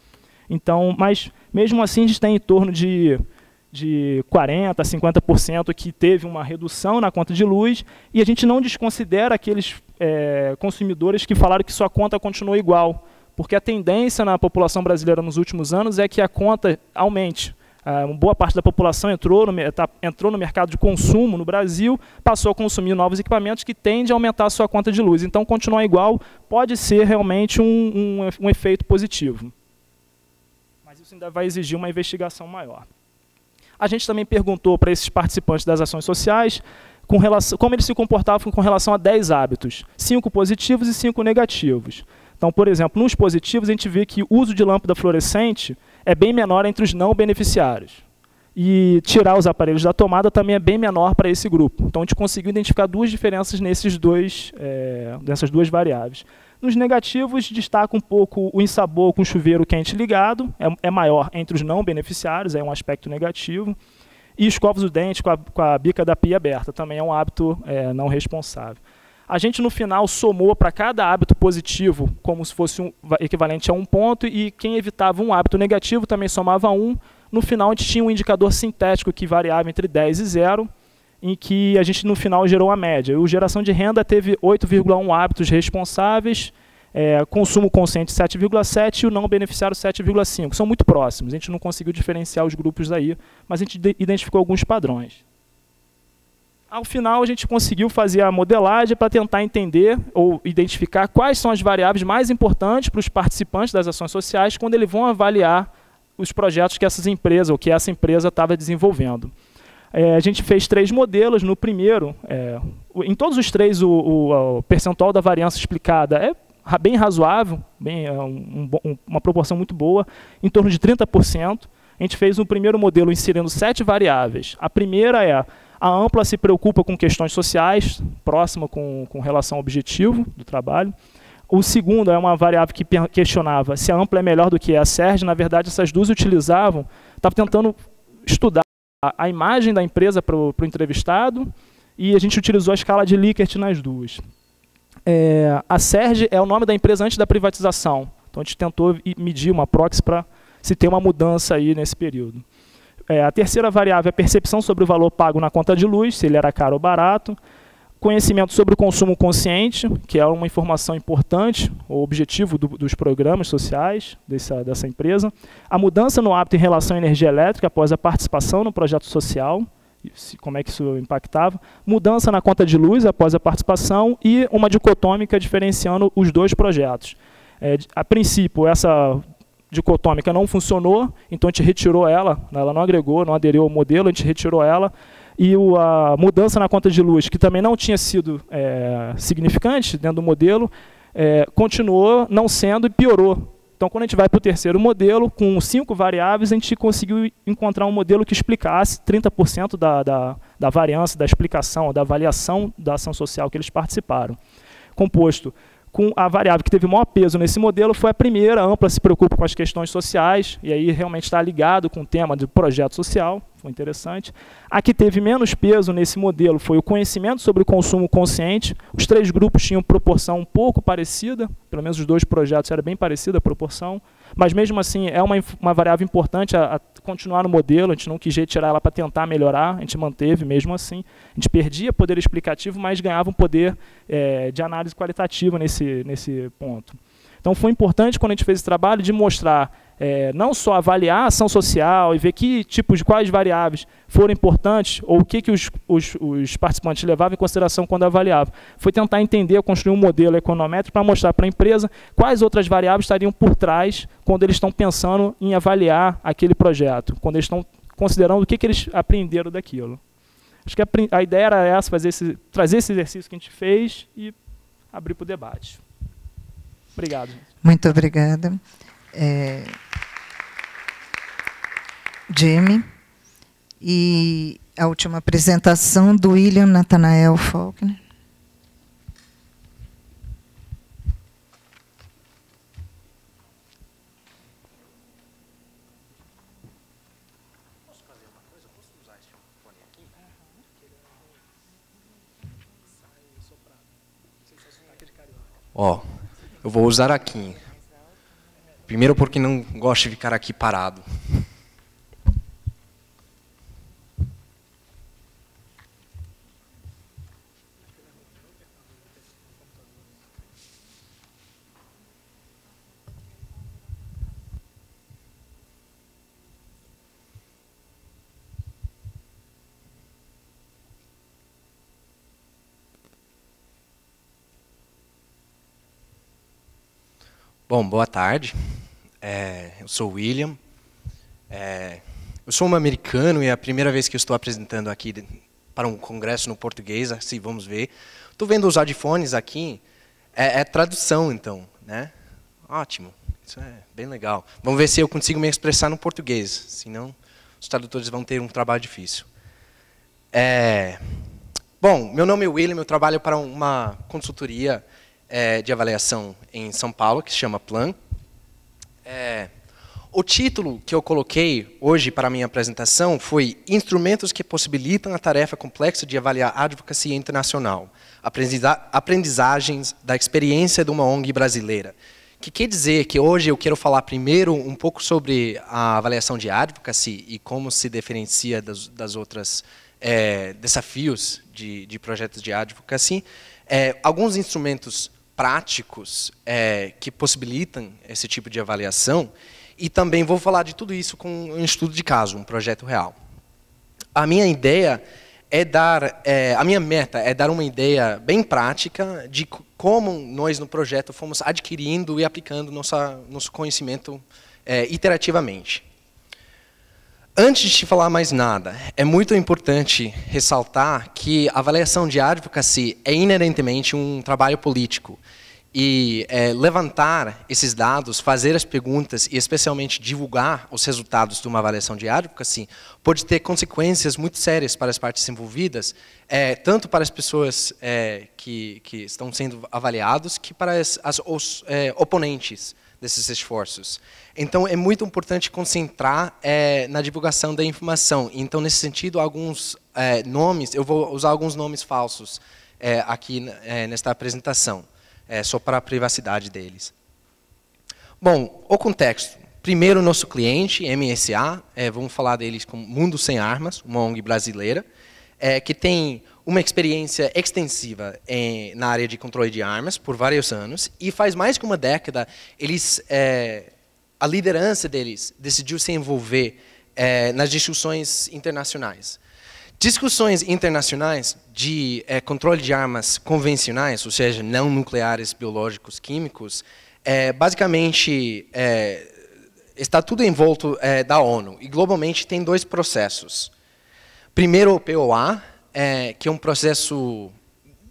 Então, mas mesmo assim a gente tem em torno de 40% a 50% que teve uma redução na conta de luz, e a gente não desconsidera aqueles consumidores que falaram que sua conta continuou igual, porque a tendência na população brasileira nos últimos anos é que a conta aumente. Uma boa parte da população entrou no mercado de consumo no Brasil, passou a consumir novos equipamentos que tendem a aumentar a sua conta de luz. Então, continuar igual pode ser realmente um efeito positivo. Mas isso ainda vai exigir uma investigação maior. A gente também perguntou para esses participantes das ações sociais como eles se comportavam com relação a 10 hábitos, 5 positivos e 5 negativos. Então, por exemplo, nos positivos a gente vê que o uso de lâmpada fluorescente é bem menor entre os não beneficiários. E tirar os aparelhos da tomada também é bem menor para esse grupo. Então, a gente conseguiu identificar duas diferenças nessas duas variáveis. Nos negativos, destaca um pouco o insabor com chuveiro quente ligado, é maior entre os não beneficiários, é um aspecto negativo. E escova os dentes com a bica da pia aberta, também é um hábito não responsável. A gente, no final, somou para cada hábito positivo, como se fosse equivalente a 1 ponto, e quem evitava um hábito negativo também somava 1. No final, a gente tinha um indicador sintético que variava entre 10 e 0, em que a gente, no final, gerou a média. O geração de renda teve 8,1 hábitos responsáveis, consumo consciente 7,7 e o não beneficiário 7,5. São muito próximos, a gente não conseguiu diferenciar os grupos aí, mas a gente identificou alguns padrões. Ao final, a gente conseguiu fazer a modelagem para tentar entender ou identificar quais são as variáveis mais importantes para os participantes das ações sociais quando eles vão avaliar os projetos que essas empresas ou que essa empresa estava desenvolvendo. A gente fez 3 modelos. No primeiro, em todos os 3, o percentual da variância explicada é bem razoável, uma proporção muito boa, em torno de 30%. A gente fez um primeiro modelo inserindo 7 variáveis. A primeira é: a Ampla se preocupa com questões sociais, próxima com relação ao objetivo do trabalho. O segundo é uma variável que questionava se a Ampla é melhor do que a Serge. Na verdade, essas duas estavam tentando estudar a imagem da empresa para o entrevistado, e a gente utilizou a escala de Likert nas duas. A Serge é o nome da empresa antes da privatização, então a gente tentou medir uma proxy para se tem uma mudança aí nesse período. A terceira variável é a percepção sobre o valor pago na conta de luz, se ele era caro ou barato. Conhecimento sobre o consumo consciente, que é uma informação importante, o objetivo dos programas sociais dessa empresa. A mudança no hábito em relação à energia elétrica após a participação no projeto social, como é que isso impactava. Mudança na conta de luz após a participação e uma dicotômica diferenciando os 2 projetos. A princípio, essa dicotômica não funcionou, então a gente retirou ela não agregou, não aderiu ao modelo, a gente retirou ela, e a mudança na conta de luz, que também não tinha sido significante dentro do modelo, continuou não sendo e piorou. Então, quando a gente vai para o terceiro modelo, com 5 variáveis, a gente conseguiu encontrar um modelo que explicasse 30% da variância, da explicação, da avaliação da ação social que eles participaram. Composto com a variável que teve maior peso nesse modelo foi a primeira. A Ampla se preocupa com as questões sociais, e aí realmente está ligado com o tema do projeto social, foi interessante. A que teve menos peso nesse modelo foi o conhecimento sobre o consumo consciente. Os 3 grupos tinham proporção um pouco parecida, pelo menos os 2 projetos era bem parecida a proporção, mas mesmo assim é uma variável importante a continuar no modelo. A gente não quis retirar ela para tentar melhorar, a gente manteve mesmo assim. A gente perdia poder explicativo, mas ganhava um poder de análise qualitativa nesse ponto. Então foi importante, quando a gente fez esse trabalho, de mostrar não só avaliar a ação social e ver quais variáveis foram importantes ou o que os participantes levavam em consideração quando avaliavam. Foi tentar entender, construir um modelo econométrico para mostrar para a empresa quais outras variáveis estariam por trás quando eles estão pensando em avaliar aquele projeto, quando eles estão considerando o que eles aprenderam daquilo. Acho que a ideia era essa, trazer esse exercício que a gente fez e abrir para o debate. Obrigado. Muito obrigada. Jamie, E a última apresentação do William Nathanael Faulkner. Ó, eu vou usar aqui. Primeiro porque não gosto de ficar aqui parado. Bom, boa tarde. Eu sou o William. Eu sou um americano e é a primeira vez que eu estou apresentando aqui para um congresso no português, assim, vamos ver. Estou vendo os headphones aqui. É tradução, então, né? Ótimo. Isso é bem legal. Vamos ver se eu consigo me expressar no português, senão os tradutores vão ter um trabalho difícil. Bom, meu nome é William, eu trabalho para uma consultoria de avaliação em São Paulo, que se chama Plan. O título que eu coloquei hoje para a minha apresentação foi Instrumentos que possibilitam a tarefa complexa de avaliar a advocacia internacional, aprendizagens da experiência de uma ONG brasileira. Que quer dizer que hoje eu quero falar primeiro um pouco sobre a avaliação de advocacy e como se diferencia das outras desafios de projetos de advocacy. Alguns instrumentos práticos que possibilitam esse tipo de avaliação, e também vou falar de tudo isso com um estudo de caso, um projeto real. A minha ideia a minha meta é dar uma ideia bem prática de como nós no projeto fomos adquirindo e aplicando nosso conhecimento iterativamente. Antes de te falar mais nada, é muito importante ressaltar que a avaliação de advocacy é inerentemente um trabalho político. E levantar esses dados, fazer as perguntas e especialmente divulgar os resultados de uma avaliação de advocacy pode ter consequências muito sérias para as partes envolvidas, tanto para as pessoas que estão sendo avaliados, que para os oponentes desses esforços. Então, é muito importante concentrar na divulgação da informação. Então, nesse sentido, alguns nomes, eu vou usar alguns nomes falsos aqui nesta apresentação, só para a privacidade deles. Bom, o contexto. Primeiro, nosso cliente, MSA, vamos falar deles como Mundo Sem Armas, uma ONG brasileira, que tem uma experiência extensiva na área de controle de armas por vários anos, e faz mais de uma década, a liderança deles decidiu se envolver nas discussões internacionais. Discussões internacionais de controle de armas convencionais, ou seja, não nucleares, biológicos, químicos, basicamente está tudo envolto da ONU. E globalmente tem dois processos. Primeiro o POA, que é um processo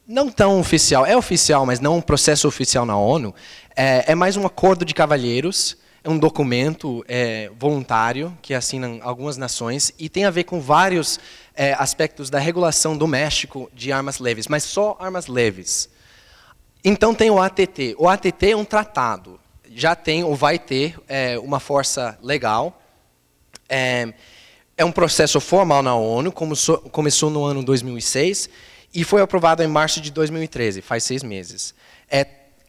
não tão oficial, é oficial, mas não um processo oficial na ONU, é mais um acordo de cavalheiros, é um documento voluntário que assinam algumas nações e tem a ver com vários aspectos da regulação do México de armas leves, mas só armas leves. Então tem o ATT. O ATT é um tratado, já tem ou vai ter uma força legal. É um processo formal na ONU, começou no ano 2006 e foi aprovado em março de 2013, faz 6 meses.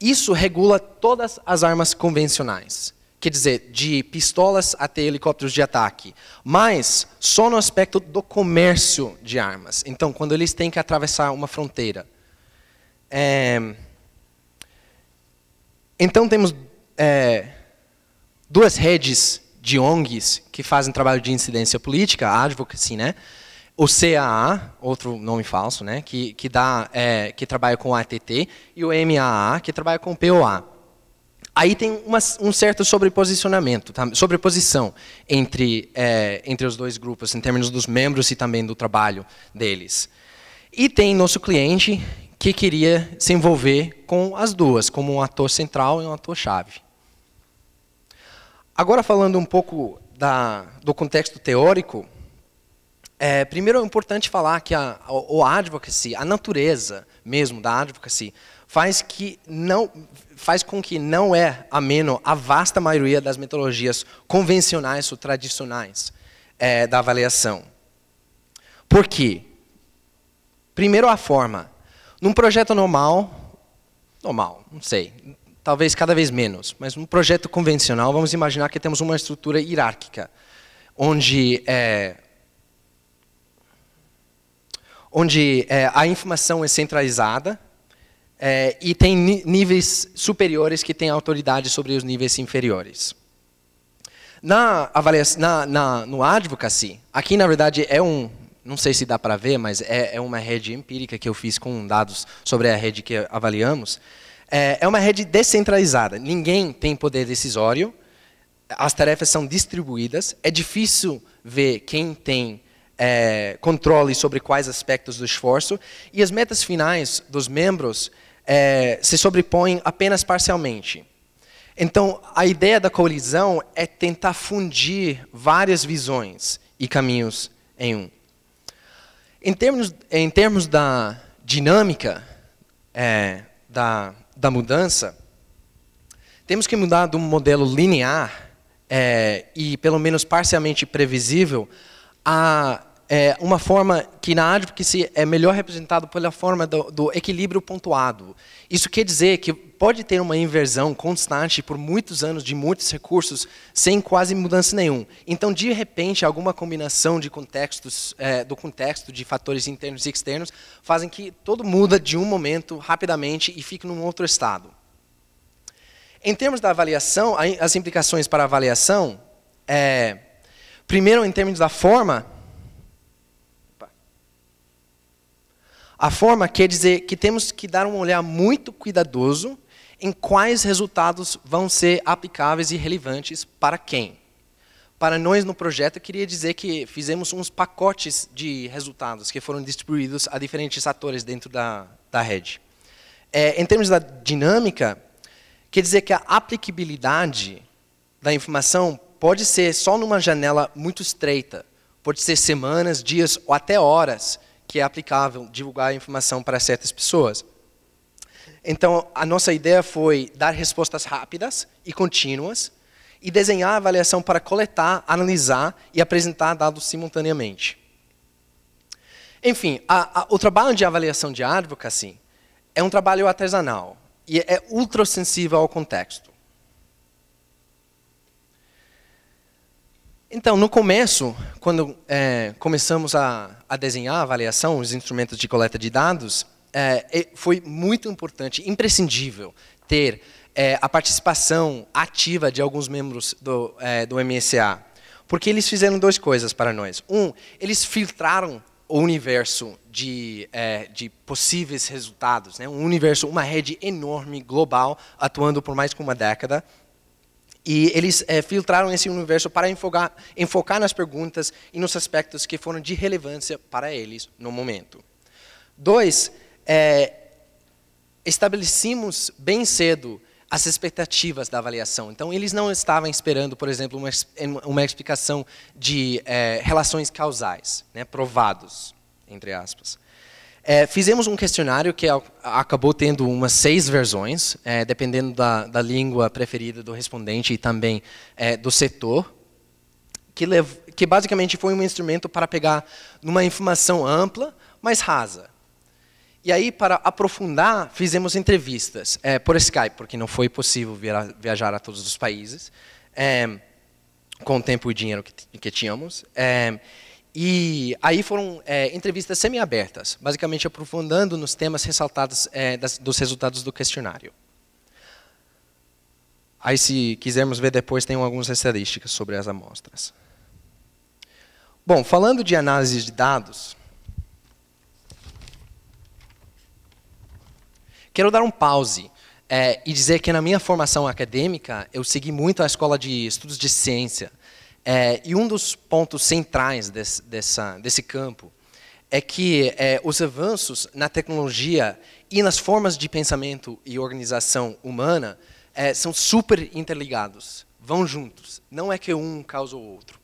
Isso regula todas as armas convencionais. Quer dizer, de pistolas até helicópteros de ataque, mas só no aspecto do comércio de armas. Então, quando eles têm que atravessar uma fronteira. Então, temos duas redes de ONGs que fazem trabalho de incidência política, a advocacy, né? O CAA, outro nome falso, né? que trabalha com o ATT, e o MAA, que trabalha com o POA. Aí tem um certo sobreposicionamento, tá? Sobreposição entre os dois grupos, em termos dos membros e também do trabalho deles. E tem nosso cliente que queria se envolver com as duas, como um ator central e um ator-chave. Agora, falando um pouco do contexto teórico, Primeiro, é importante falar que o advocacy, a natureza mesmo da advocacy, faz com que não é ameno a vasta maioria das metodologias convencionais ou tradicionais da avaliação. Por quê? Primeiro, a forma. Num projeto normal, não sei, talvez cada vez menos, mas num projeto convencional, vamos imaginar que temos uma estrutura hierárquica, onde a informação é centralizada e tem níveis superiores que têm autoridade sobre os níveis inferiores. No advocacy, aqui na verdade não sei se dá para ver, mas é uma rede empírica que eu fiz com dados sobre a rede que avaliamos. É uma rede descentralizada, ninguém tem poder decisório, as tarefas são distribuídas, é difícil ver quem tem controle sobre quais aspectos do esforço, e as metas finais dos membros se sobrepõem apenas parcialmente. Então, a ideia da colisão é tentar fundir várias visões e caminhos em um. Em termos da dinâmica da mudança, temos que mudar de um modelo linear e pelo menos parcialmente previsível a uma forma que na advocacy é melhor representado pela forma do equilíbrio pontuado. Isso quer dizer que pode ter uma inversão constante por muitos anos de muitos recursos sem quase mudança nenhuma. Então, de repente, alguma combinação de contextos, do contexto de fatores internos e externos fazem que tudo muda de um momento rapidamente e fica num outro estado. Em termos da avaliação, as implicações para a avaliação, primeiro, em termos da forma, a forma quer dizer que temos que dar um olhar muito cuidadoso em quais resultados vão ser aplicáveis e relevantes para quem. Para nós no projeto, eu queria dizer que fizemos uns pacotes de resultados que foram distribuídos a diferentes atores dentro da rede. Em termos da dinâmica, quer dizer que a aplicabilidade da informação pode ser só numa janela muito estreita. Pode ser semanas, dias ou até horas que é aplicável divulgar a informação para certas pessoas. Então, a nossa ideia foi dar respostas rápidas e contínuas e desenhar a avaliação para coletar, analisar e apresentar dados simultaneamente. Enfim, o trabalho de avaliação de advocacy é um trabalho artesanal e é ultra sensível ao contexto. Então, no começo, quando começamos a desenhar a avaliação, os instrumentos de coleta de dados, foi muito importante, imprescindível, ter a participação ativa de alguns membros do MSA. Porque eles fizeram duas coisas para nós. Eles filtraram o universo de possíveis resultados, né? Um universo, uma rede enorme, global, atuando por mais de uma década. E eles filtraram esse universo para enfocar nas perguntas e nos aspectos que foram de relevância para eles no momento. 2, estabelecemos bem cedo as expectativas da avaliação. Então, eles não estavam esperando, por exemplo, uma explicação de relações causais, né, provados, entre aspas. Fizemos um questionário que acabou tendo umas 6 versões, dependendo da língua preferida do respondente e também do setor, que basicamente foi um instrumento para pegar uma informação ampla, mas rasa. E aí, para aprofundar, fizemos entrevistas por Skype, porque não foi possível viajar a todos os países, com o tempo e dinheiro que tínhamos. E aí foram entrevistas semi-abertas, basicamente aprofundando nos temas ressaltados dos resultados do questionário. Aí, se quisermos ver depois, tem algumas estatísticas sobre as amostras. Bom, falando de análise de dados, quero dar um pause e dizer que na minha formação acadêmica, eu segui muito a Escola de Estudos de Ciência. E um dos pontos centrais desse campo é que os avanços na tecnologia e nas formas de pensamento e organização humana são super interligados, vão juntos. Não é que um causa o outro.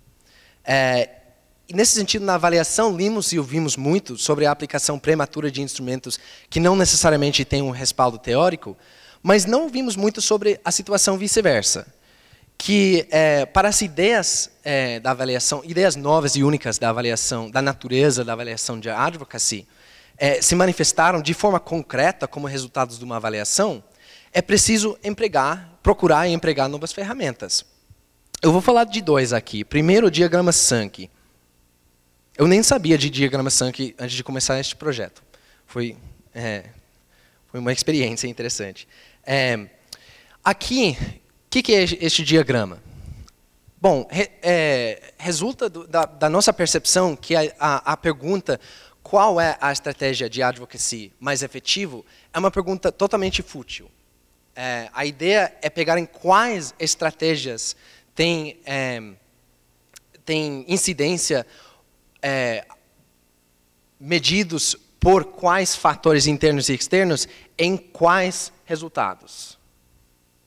E nesse sentido, na avaliação, lemos e ouvimos muito sobre a aplicação prematura de instrumentos que não necessariamente têm um respaldo teórico, mas não ouvimos muito sobre a situação vice-versa, que para as ideias da avaliação, ideias novas e únicas da avaliação, da natureza da avaliação de advocacy, se manifestaram de forma concreta como resultados de uma avaliação, é preciso procurar e empregar novas ferramentas. Eu vou falar de 2 aqui. Primeiro, o diagrama Sankey. Eu nem sabia de diagrama Sankey antes de começar este projeto. Foi uma experiência interessante. Aqui, o que é este diagrama? Bom, resulta da nossa percepção que a pergunta qual é a estratégia de advocacy mais efetivo é uma pergunta totalmente fútil. A ideia é pegar em quais estratégias tem incidência medidos por quais fatores internos e externos em quais resultados.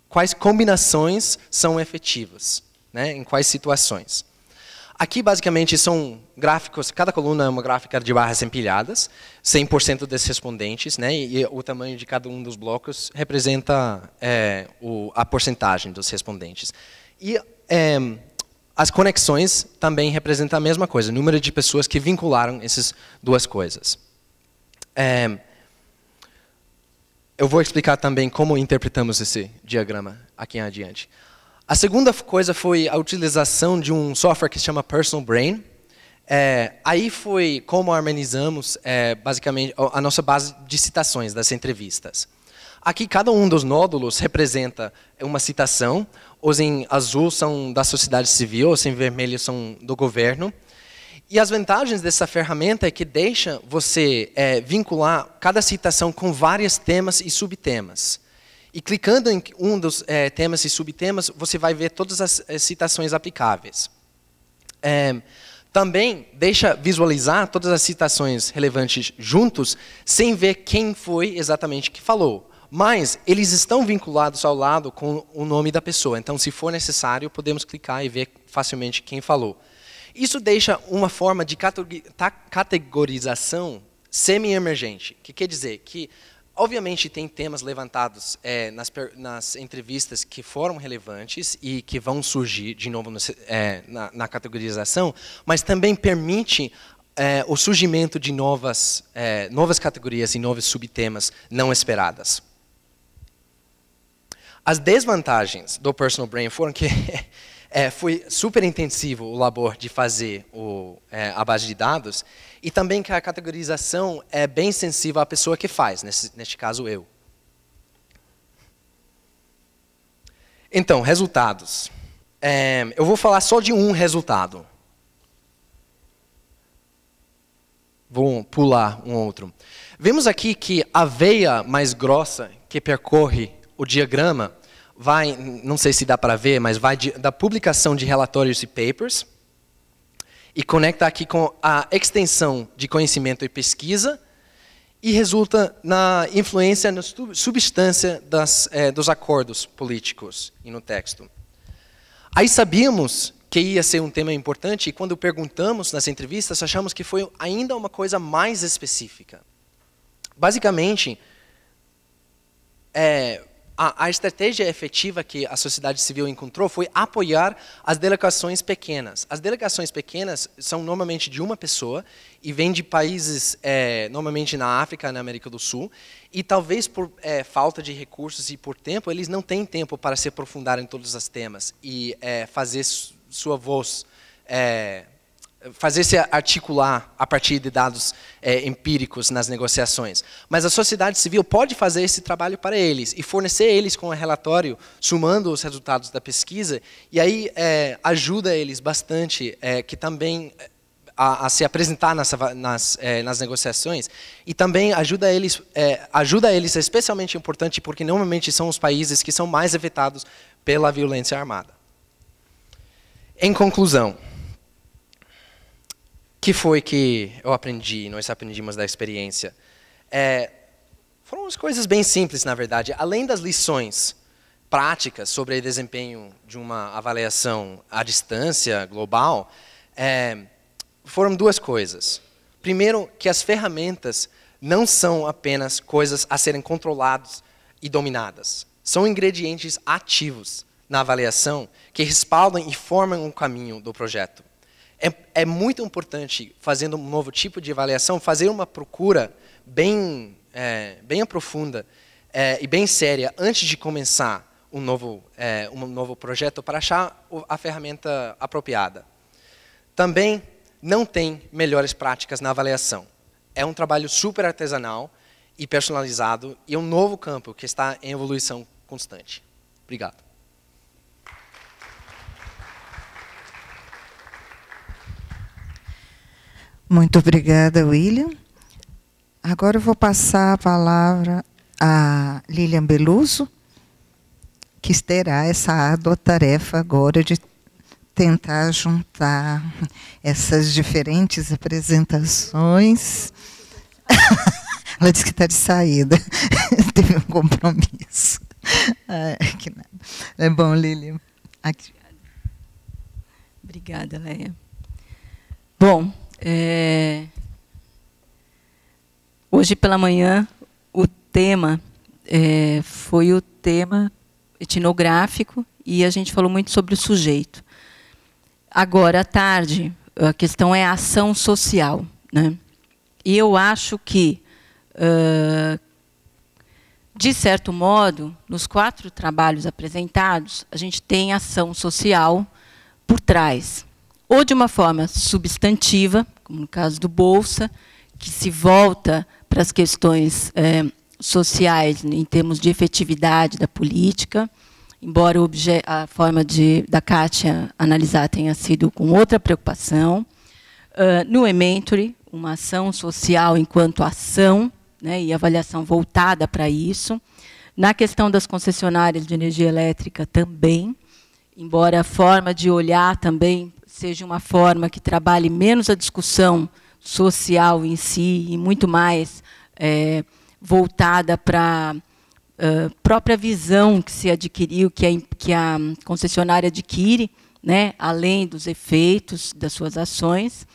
Quais combinações são efetivas, né, em quais situações. Aqui, basicamente, são gráficos, cada coluna é uma gráfica de barras empilhadas, 100% desses respondentes, né, e o tamanho de cada um dos blocos representa a porcentagem dos respondentes. E as conexões também representam a mesma coisa, o número de pessoas que vincularam essas 2 coisas. Eu vou explicar também como interpretamos esse diagrama aqui em adiante. A segunda coisa foi a utilização de um software que se chama Personal Brain. Aí foi como harmonizamos, basicamente, a nossa base de citações das entrevistas. Aqui, cada um dos nódulos representa uma citação. Os em azul são da sociedade civil, os em vermelho são do governo. E as vantagens dessa ferramenta é que deixa você vincular cada citação com vários temas e subtemas. E clicando em um dos temas e subtemas, você vai ver todas as citações aplicáveis. Também deixa visualizar todas as citações relevantes juntos, sem ver quem foi exatamente que falou. Mas eles estão vinculados ao lado com o nome da pessoa. Então, se for necessário, podemos clicar e ver facilmente quem falou. Isso deixa uma forma de categorização semi-emergente, que quer dizer que, obviamente, tem temas levantados nas entrevistas que foram relevantes e que vão surgir de novo na categorização, mas também permite o surgimento de novas categorias e novos subtemas não esperadas. As desvantagens do Personal Brain foram que foi super intensivo o labor de fazer a base de dados e também que a categorização é bem sensível à pessoa que faz, neste caso eu. Então, resultados. Eu vou falar só de um resultado. Vou pular um outro. Vemos aqui que a veia mais grossa que percorre o diagrama vai, não sei se dá para ver, mas vai da publicação de relatórios e papers e conecta aqui com a extensão de conhecimento e pesquisa e resulta na influência na substância dos acordos políticos e no texto. Aí sabíamos que ia ser um tema importante e quando perguntamos nas entrevistas, achamos que foi ainda uma coisa mais específica. Basicamente, a estratégia efetiva que a sociedade civil encontrou foi apoiar as delegações pequenas. As delegações pequenas são normalmente de uma pessoa e vêm de países, normalmente na África, na América do Sul, e talvez por falta de recursos e por tempo, eles não têm tempo para se aprofundar em todos os temas e fazer sua voz, fazer-se articular a partir de dados empíricos nas negociações. Mas a sociedade civil pode fazer esse trabalho para eles e fornecer eles com um relatório, somando os resultados da pesquisa, e aí ajuda eles bastante, que também a se apresentar nas negociações, e também ajuda eles, especialmente importante, porque normalmente são os países que são mais afetados pela violência armada. Em conclusão, que foi que eu aprendi, nós aprendimos da experiência? Foram umas coisas bem simples, na verdade. Além das lições práticas sobre o desempenho de uma avaliação à distância global, foram duas coisas. Primeiro, que as ferramentas não são apenas coisas a serem controladas e dominadas. São ingredientes ativos na avaliação que respaldam e formam um caminho do projeto. É muito importante, fazendo um novo tipo de avaliação, fazer uma procura bem aprofunda e bem séria antes de começar um novo projeto para achar a ferramenta apropriada. Também não tem melhores práticas na avaliação. É um trabalho super artesanal e personalizado e um novo campo que está em evolução constante. Obrigado. Muito obrigada, William. Agora eu vou passar a palavra a Lilian Beluso, que terá essa árdua tarefa agora de tentar juntar essas diferentes apresentações. Ela disse que está de saída, teve um compromisso. Que nada. É bom, Lilian. Aqui. Obrigada, Leia. Bom, hoje pela manhã o tema foi o tema etnográfico e a gente falou muito sobre o sujeito. Agora, à tarde, a questão é a ação social, né? E eu acho que, de certo modo, nos 4 trabalhos apresentados, a gente tem ação social por trás. Ou de uma forma substantiva, como no caso do Bolsa, que se volta para as questões sociais em termos de efetividade da política, embora a forma da Kátia analisar tenha sido com outra preocupação. No Ementory, uma ação social enquanto ação, né, e avaliação voltada para isso. Na questão das concessionárias de energia elétrica também, embora a forma de olhar também seja uma forma que trabalhe menos a discussão social em si e muito mais voltada para própria visão que se adquiriu, que a concessionária adquire, né, além dos efeitos das suas ações.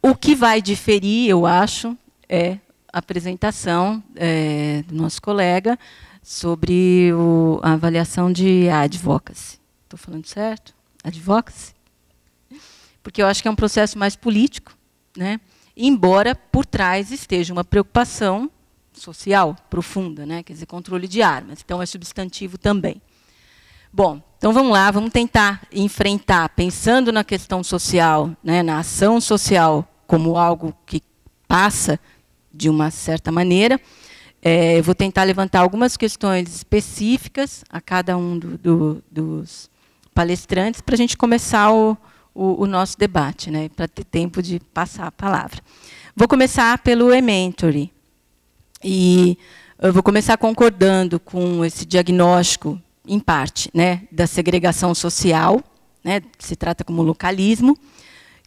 O que vai diferir, eu acho, é a apresentação do nosso colega sobre a avaliação de advocacy. Estou falando certo? Advocacy? Porque eu acho que é um processo mais político, né, embora por trás esteja uma preocupação social profunda, né? Quer dizer, controle de armas. Então, é substantivo também. Bom, então vamos lá, vamos tentar enfrentar, pensando na questão social, né, na ação social, como algo que passa de uma certa maneira. Eu vou tentar levantar algumas questões específicas a cada um dos palestrantes para a gente começar o nosso debate, né, para ter tempo de passar a palavra. Vou começar pelo Ementory. E eu vou começar concordando com esse diagnóstico, em parte, né, da segregação social, né, que se trata como localismo,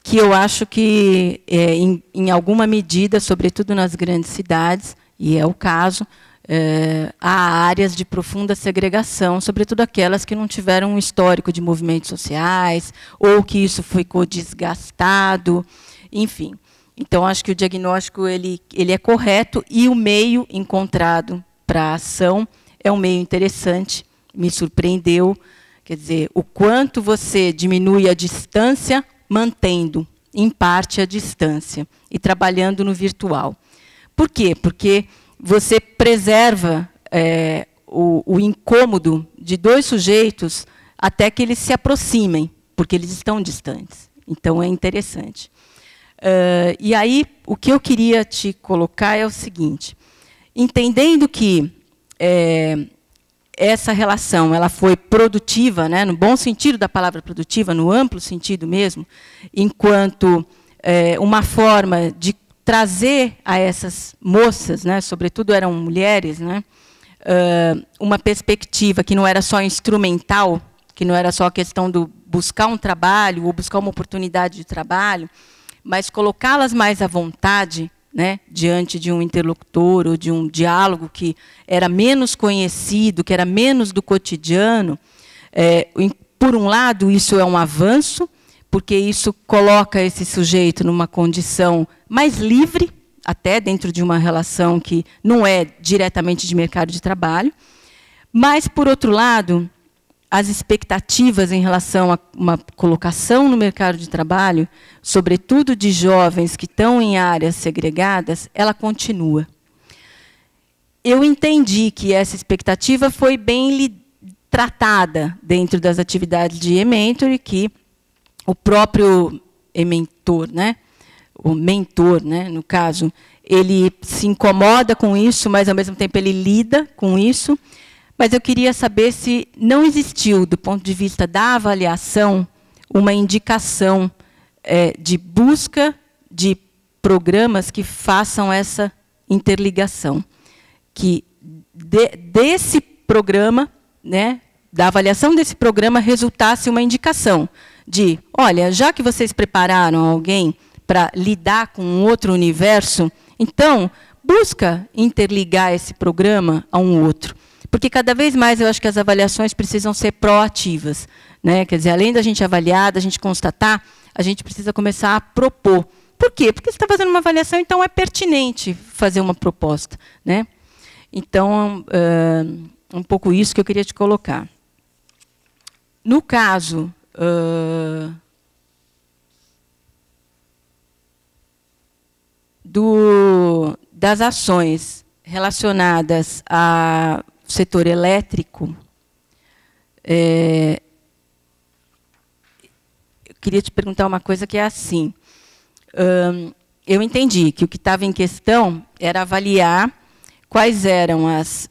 que eu acho que, em alguma medida, sobretudo nas grandes cidades, e é o caso, há áreas de profunda segregação, sobretudo aquelas que não tiveram um histórico de movimentos sociais, ou que isso ficou desgastado, enfim. Então, acho que o diagnóstico ele é correto e o meio encontrado para a ação é um meio interessante, me surpreendeu. Quer dizer, o quanto você diminui a distância, mantendo, em parte, a distância e trabalhando no virtual. Por quê? Porque você preserva o incômodo de 2 sujeitos até que eles se aproximem, porque eles estão distantes. Então, é interessante. E aí, o que eu queria te colocar é o seguinte, entendendo que essa relação ela foi produtiva, né, no bom sentido da palavra produtiva, no amplo sentido mesmo, enquanto uma forma de trazer a essas moças, né, sobretudo eram mulheres, né, uma perspectiva que não era só instrumental, que não era só a questão do buscar um trabalho ou buscar uma oportunidade de trabalho, mas colocá-las mais à vontade, né, diante de um interlocutor ou de um diálogo que era menos conhecido, que era menos do cotidiano. Por um lado, isso é um avanço, porque isso coloca esse sujeito numa condição mais livre, até dentro de uma relação que não é diretamente de mercado de trabalho. Mas, por outro lado, as expectativas em relação a uma colocação no mercado de trabalho, sobretudo de jovens que estão em áreas segregadas, ela continua. Eu entendi que essa expectativa foi bem tratada dentro das atividades de e-mentor, e que o próprio e-mentor, o mentor, no caso, ele se incomoda com isso, mas, ao mesmo tempo, ele lida com isso. Mas eu queria saber se não existiu, do ponto de vista da avaliação, uma indicação de busca de programas que façam essa interligação. Que desse programa, da avaliação desse programa, resultasse uma indicação de, olha, já que vocês prepararam alguém para lidar com um outro universo, então, busca interligar esse programa a um outro. Porque, cada vez mais, eu acho que as avaliações precisam ser proativas. Quer dizer, além da gente avaliar, da gente constatar, a gente precisa começar a propor. Por quê? Porque você está fazendo uma avaliação, então é pertinente fazer uma proposta. Então, um pouco isso que eu queria te colocar. No caso das ações relacionadas ao setor elétrico, eu queria te perguntar uma coisa que é assim. Eu entendi que o que estava em questão era avaliar quais eram as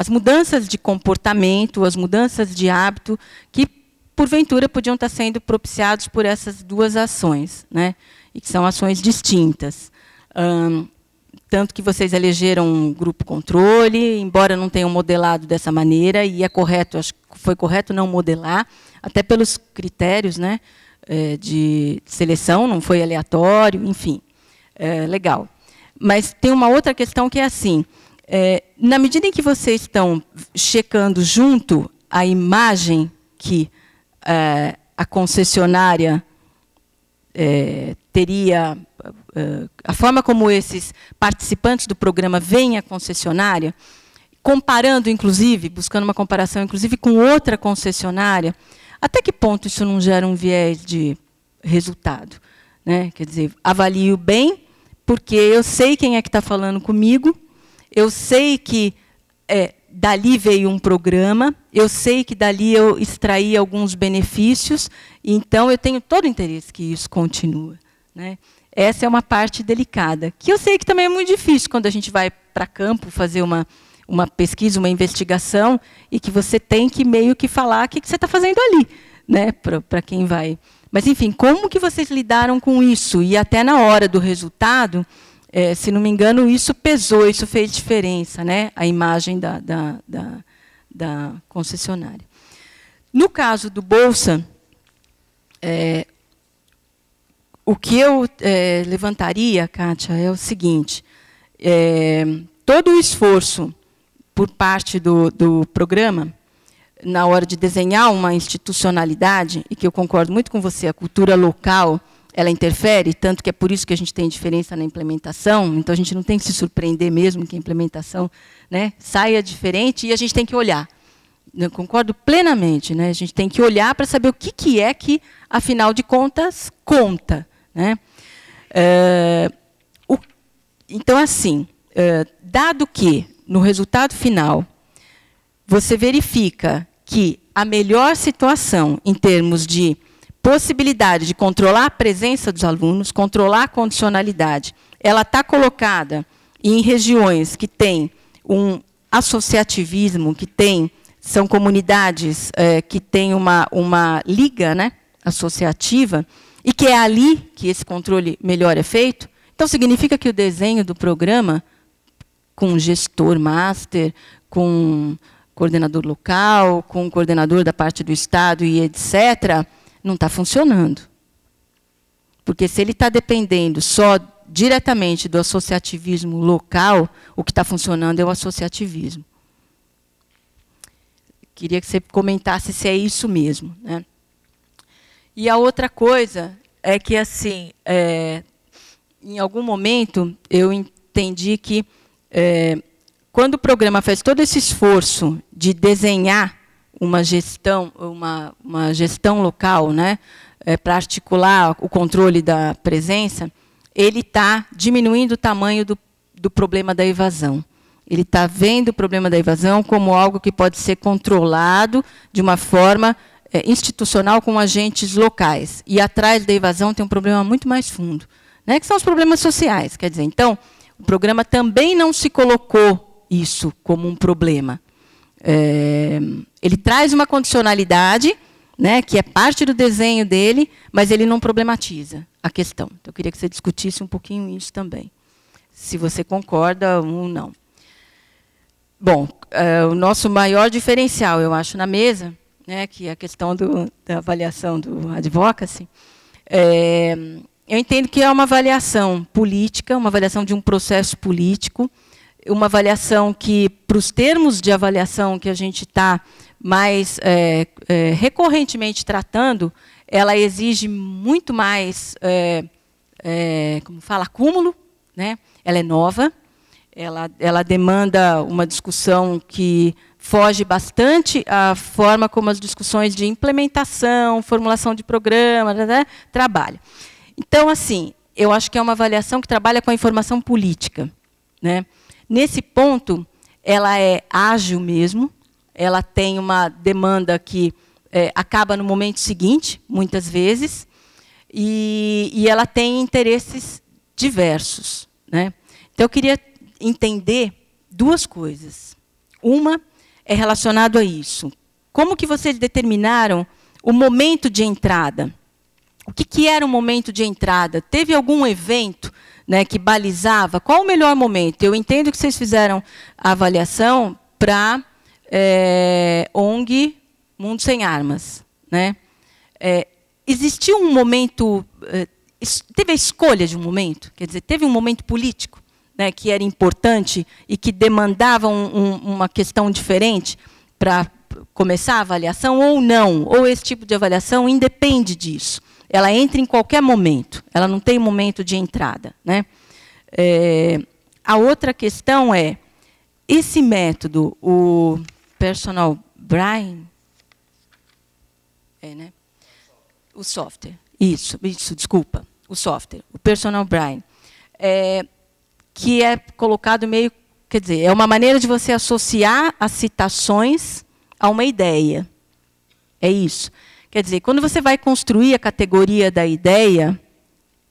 mudanças de comportamento, as mudanças de hábito que, porventura, podiam estar sendo propiciados por essas duas ações, e que são ações distintas. Tanto que vocês elegeram um grupo controle, embora não tenham modelado dessa maneira, e é correto, acho que foi correto não modelar, até pelos critérios de seleção, não foi aleatório, enfim, legal. Mas tem uma outra questão que é assim, na medida em que vocês estão checando junto a imagem que a concessionária teria, a forma como esses participantes do programa veem a concessionária, comparando, inclusive, buscando uma comparação, inclusive, com outra concessionária, até que ponto isso não gera um viés de resultado? Quer dizer, avalio bem, porque eu sei quem é que está falando comigo, eu sei que dali veio um programa, eu sei que dali eu extraí alguns benefícios, então eu tenho todo o interesse que isso continue. Essa é uma parte delicada, que eu sei que também é muito difícil quando a gente vai para campo fazer uma pesquisa, uma investigação, e que você tem que meio que falar o que você está fazendo ali, para quem vai. Mas, enfim, como que vocês lidaram com isso? E até na hora do resultado, se não me engano, isso pesou, isso fez diferença, a imagem da concessionária. No caso do Bolsa, o que eu levantaria, Kátia, é o seguinte, todo o esforço por parte do programa, na hora de desenhar uma institucionalidade, e que eu concordo muito com você, a cultura local, ela interfere, tanto que é por isso que a gente tem diferença na implementação, então a gente não tem que se surpreender mesmo que a implementação saia diferente, e a gente tem que olhar. Eu concordo plenamente, a gente tem que olhar para saber o que é que, afinal de contas, conta. Então, assim, dado que, no resultado final, você verifica que a melhor situação em termos de possibilidade de controlar a presença dos alunos, controlar a condicionalidade, ela está colocada em regiões que têm um associativismo, são comunidades que têm uma liga associativa, e que é ali que esse controle melhor é feito. Então, significa que o desenho do programa, com gestor master, com coordenador local, com coordenador da parte do Estado e etc., não está funcionando. Porque se ele está dependendo só diretamente do associativismo local, o que está funcionando é o associativismo. Queria que você comentasse se é isso mesmo. E a outra coisa é que, assim, em algum momento, eu entendi que, quando o programa faz todo esse esforço de desenhar uma gestão local, né, para articular o controle da presença, ele está diminuindo o tamanho do problema da evasão. Ele está vendo o problema da evasão como algo que pode ser controlado de uma forma institucional com agentes locais. E atrás da evasão tem um problema muito mais fundo, né, que são os problemas sociais. Quer dizer, então, o programa também não se colocou isso como um problema. Ele traz uma condicionalidade, né, que é parte do desenho dele, mas ele não problematiza a questão. Então, eu queria que você discutisse um pouquinho isso também, se você concorda ou não. Bom, o nosso maior diferencial, eu acho, na mesa, né, que é a questão da avaliação do advocacy, eu entendo que é uma avaliação política, uma avaliação de um processo político, uma avaliação que, para os termos de avaliação que a gente está mais recorrentemente tratando, ela exige muito mais, como fala, acúmulo, né? Ela é nova, ela demanda uma discussão que foge bastante à forma como as discussões de implementação, formulação de programa, trabalham. Então, assim, eu acho que é uma avaliação que trabalha com a informação política, né? Nesse ponto, ela é ágil mesmo, ela tem uma demanda que acaba no momento seguinte, muitas vezes, e ela tem interesses diversos, né? Então, eu queria entender duas coisas. Uma é relacionado a isso. Como que vocês determinaram o momento de entrada? O que era o momento de entrada? Teve algum evento, né, que balizava? Qual o melhor momento? Eu entendo que vocês fizeram a avaliação para ONG Mundo Sem Armas, né? Existiu um momento, teve a escolha de um momento? Quer dizer, teve um momento político, né, que era importante e que demandava uma questão diferente para começar a avaliação, ou não? Ou esse tipo de avaliação independe disso? Ela entra em qualquer momento, ela não tem momento de entrada, né? A outra questão é, esse método, o personal branding, né? O software, isso, desculpa, o software, o personal branding, que é colocado meio, quer dizer, é uma maneira de você associar as citações a uma ideia. É isso. Quer dizer, quando você vai construir a categoria da ideia,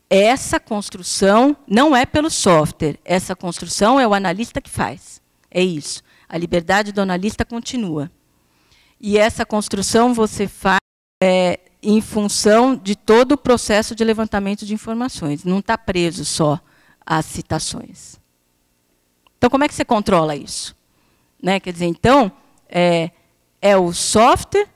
essa construção não é pelo software, essa construção é o analista que faz. É isso. A liberdade do analista continua. E essa construção você faz em função de todo o processo de levantamento de informações. Não está preso só às citações. Então, como é que você controla isso? Né? Quer dizer, então, é o software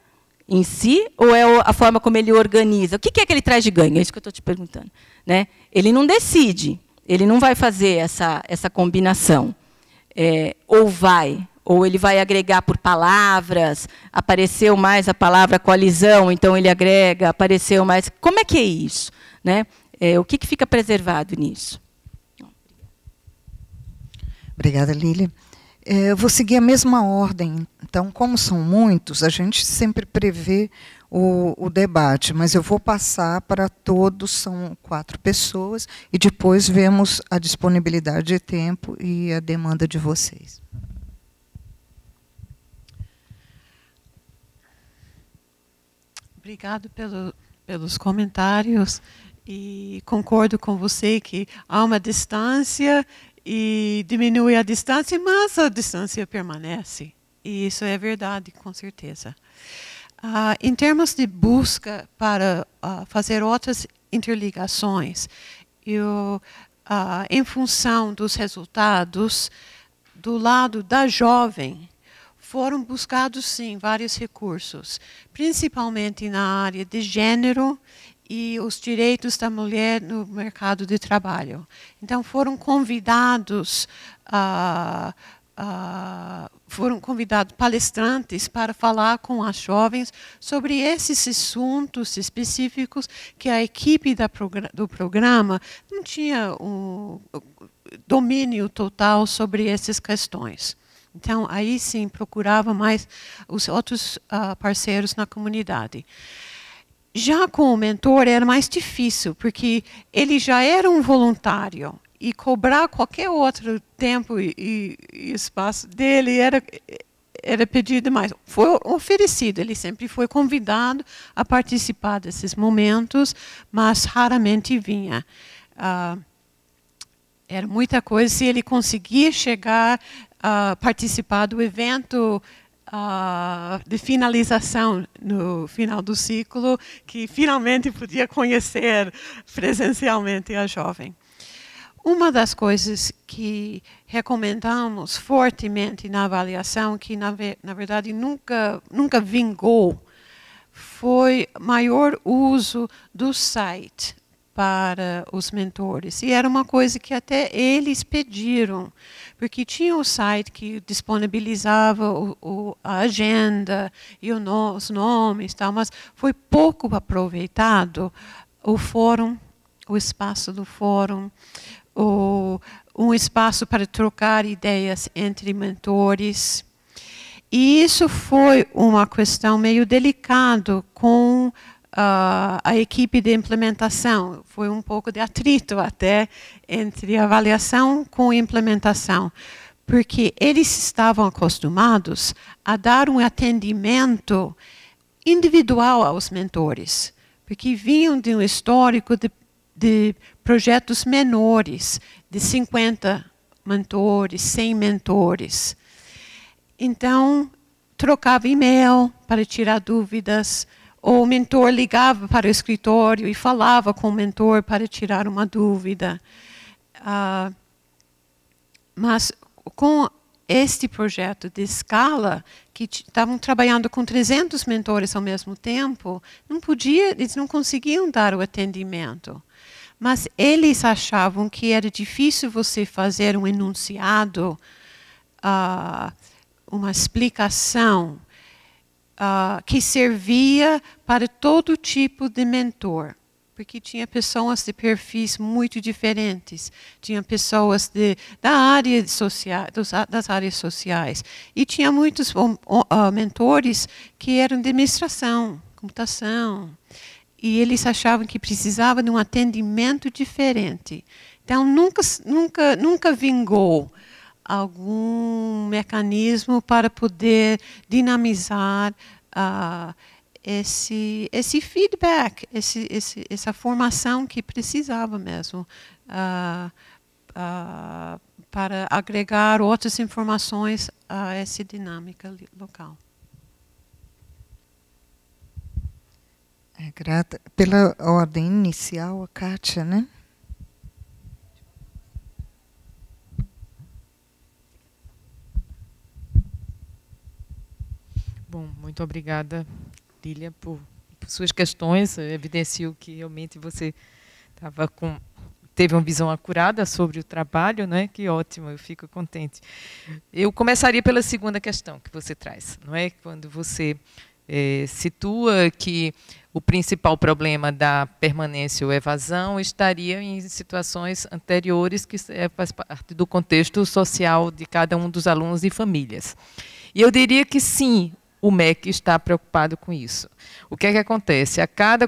em si, ou é a forma como ele organiza? O que é que ele traz de ganho? É isso que eu estou te perguntando, né? Ele não decide, ele não vai fazer essa combinação. Ou ele vai agregar por palavras, apareceu mais a palavra coalizão, então ele agrega, apareceu mais... Como é que é isso? Né? O que fica preservado nisso? Obrigada, Lília. Eu vou seguir a mesma ordem. Então, como são muitos, a gente sempre prevê o debate, mas eu vou passar para todos, são 4 pessoas, e depois vemos a disponibilidade de tempo e a demanda de vocês. Obrigado pelos comentários, e concordo com você que há uma distância e diminui a distância, mas a distância permanece. E isso é verdade, com certeza. Em termos de busca para fazer outras interligações, em função dos resultados, do lado da jovem, foram buscados, sim, vários recursos, principalmente na área de gênero e os direitos da mulher no mercado de trabalho. Então, foram convidados foram convidados palestrantes para falar com as jovens sobre esses assuntos específicos que a equipe do programa não tinha um domínio total sobre essas questões. Então, aí sim, procurava mais os outros parceiros na comunidade. Já com o mentor era mais difícil, porque ele já era um voluntário, e cobrar qualquer outro tempo e espaço dele era pedido demais. Foi oferecido, ele sempre foi convidado a participar desses momentos, mas raramente vinha. Era muita coisa. Se ele conseguia chegar a participar do evento de finalização no final do ciclo, que finalmente podia conhecer presencialmente a jovem. Uma das coisas que recomendamos fortemente na avaliação, que na verdade nunca vingou, foi maior uso do site para os mentores. E era uma coisa que até eles pediram, porque tinha o site que disponibilizava a agenda e os nomes, tal, mas foi pouco aproveitado o fórum, o espaço do fórum, um espaço para trocar ideias entre mentores. E isso foi uma questão meio delicada com a equipe de implementação. Foi um pouco de atrito até entre avaliação com implementação, porque eles estavam acostumados a dar um atendimento individual aos mentores, porque vinham de um histórico de projetos menores, de 50 mentores, 100 mentores. Então, trocava e-mail para tirar dúvidas, ou o mentor ligava para o escritório e falava com o mentor para tirar uma dúvida. Mas com este projeto de escala, que estavam trabalhando com 300 mentores ao mesmo tempo, eles não conseguiam dar o atendimento. Mas eles achavam que era difícil você fazer um enunciado, uma explicação que servia para todo tipo de mentor. Porque tinha pessoas de perfis muito diferentes. Tinha pessoas das áreas sociais. E tinha muitos mentores que eram de administração, computação. E eles achavam que precisavam de um atendimento diferente. Então, nunca vingou algum mecanismo para poder dinamizar esse feedback, essa formação que precisava mesmo para agregar outras informações a essa dinâmica local. Grata pela ordem inicial, a Kátia, né? Bom, muito obrigada, Lília, por suas questões. Eu evidencio que realmente você teve uma visão acurada sobre o trabalho, né? Que ótimo, eu fico contente. Eu começaria pela segunda questão que você traz, não é? Quando você situa que o principal problema da permanência ou evasão estaria em situações anteriores que faz parte do contexto social de cada um dos alunos e famílias. E eu diria que sim, o MEC está preocupado com isso. O que é que acontece?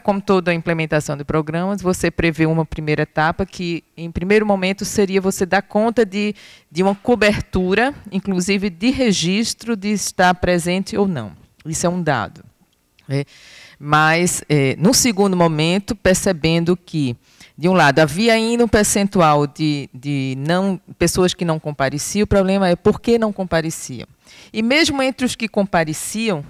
Como toda a implementação de programas, você prevê uma primeira etapa que, em primeiro momento, seria você dar conta de uma cobertura, inclusive de registro de estar presente ou não. Isso é um dado. Mas, no segundo momento, percebendo que, de um lado, havia ainda um percentual de pessoas que não compareciam, o problema é por que não compareciam. E mesmo entre os que compareciam,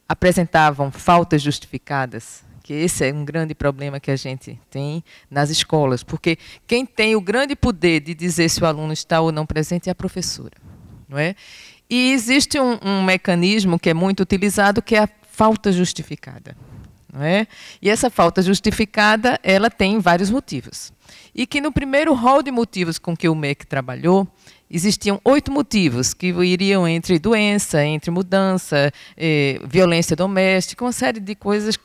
apresentavam faltas justificadas, que esse é um grande problema que a gente tem nas escolas, porque quem tem o grande poder de dizer se o aluno está ou não presente é a professora, não é? E existe um mecanismo que é muito utilizado, que é a falta justificada, não é? E essa falta justificada, ela tem vários motivos. e que no primeiro rol de motivos com que o MEC trabalhou, existiam 8 motivos que iriam entre doença, entre mudança, violência doméstica, uma série de coisas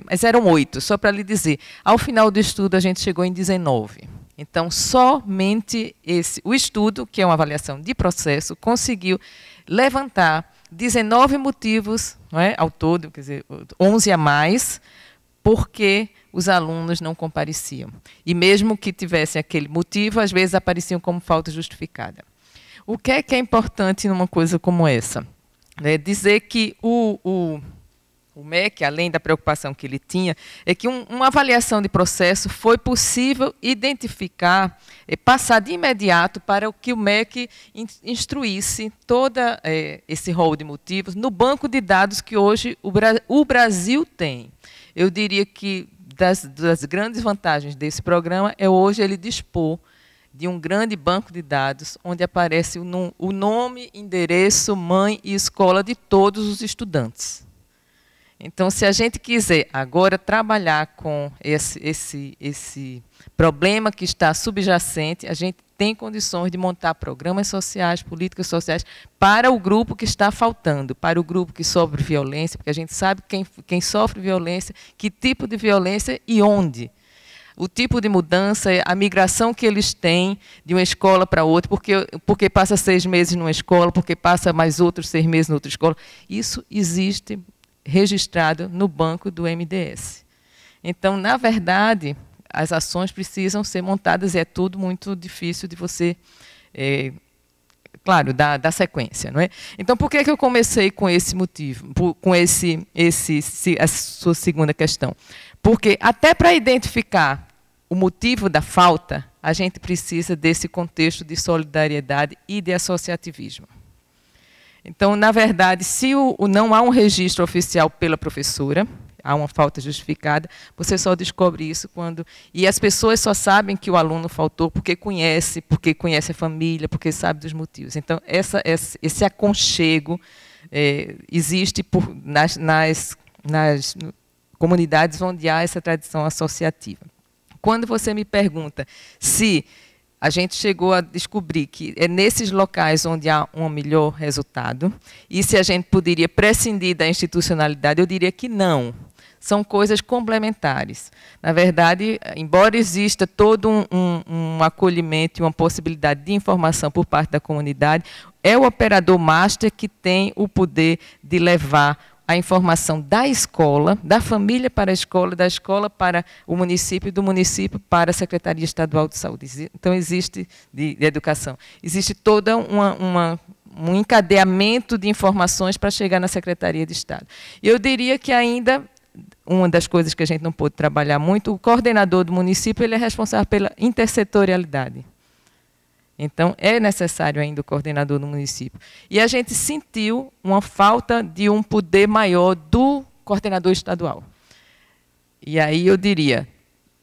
mas eram 8, só para lhe dizer. Ao final do estudo, a gente chegou em 19. Então, somente o estudo, que é uma avaliação de processo, conseguiu levantar 19 motivos, não é, ao todo, quer dizer, 11 a mais, porque os alunos não compareciam. E mesmo que tivessem aquele motivo, às vezes apareciam como falta justificada. O que é importante numa coisa como essa? Dizer que o MEC, além da preocupação que ele tinha, é que uma avaliação de processo foi possível identificar, passar de imediato para que o MEC instruísse todo esse rol de motivos no banco de dados que hoje o Brasil tem. Eu diria que das grandes vantagens desse programa é hoje ele dispor de um grande banco de dados onde aparece o nome, endereço, mãe e escola de todos os estudantes. Então, se a gente quiser agora trabalhar com esse problema que está subjacente, a gente tem condições de montar programas sociais, políticas sociais, para o grupo que está faltando, para o grupo que sofre violência, porque a gente sabe quem sofre violência, que tipo de violência e onde. O tipo de mudança, a migração que eles têm de uma escola para outra, porque passa 6 meses numa escola, porque passa mais outros 6 meses em outra escola. Isso existe registrado no banco do MDS. Então, na verdade, as ações precisam ser montadas e é tudo muito difícil de você, claro, dar sequência, não é? Então, por que eu comecei com esse motivo, com a sua segunda questão? Porque até para identificar o motivo da falta, a gente precisa desse contexto de solidariedade e de associativismo. Então, na verdade, se não há um registro oficial pela professora, há uma falta justificada, você só descobre isso quando... E as pessoas só sabem que o aluno faltou porque conhece a família, porque sabe dos motivos. Então, esse aconchego existe nas comunidades onde há essa tradição associativa. Quando você me pergunta se a gente chegou a descobrir que é nesses locais onde há um melhor resultado, e se a gente poderia prescindir da institucionalidade, eu diria que não. São coisas complementares. Na verdade, embora exista todo um acolhimento e uma possibilidade de informação por parte da comunidade, é o operador master que tem o poder de levar a informação da escola, da família para a escola, da escola para o município, do município para a Secretaria Estadual de Saúde. Então, existe, de educação, existe todo um encadeamento de informações para chegar na Secretaria de Estado. E eu diria que ainda, uma das coisas que a gente não pôde trabalhar muito, o coordenador do município ele é responsável pela intersetorialidade. Então, é necessário ainda o coordenador do município. E a gente sentiu uma falta de um poder maior do coordenador estadual. E aí eu diria,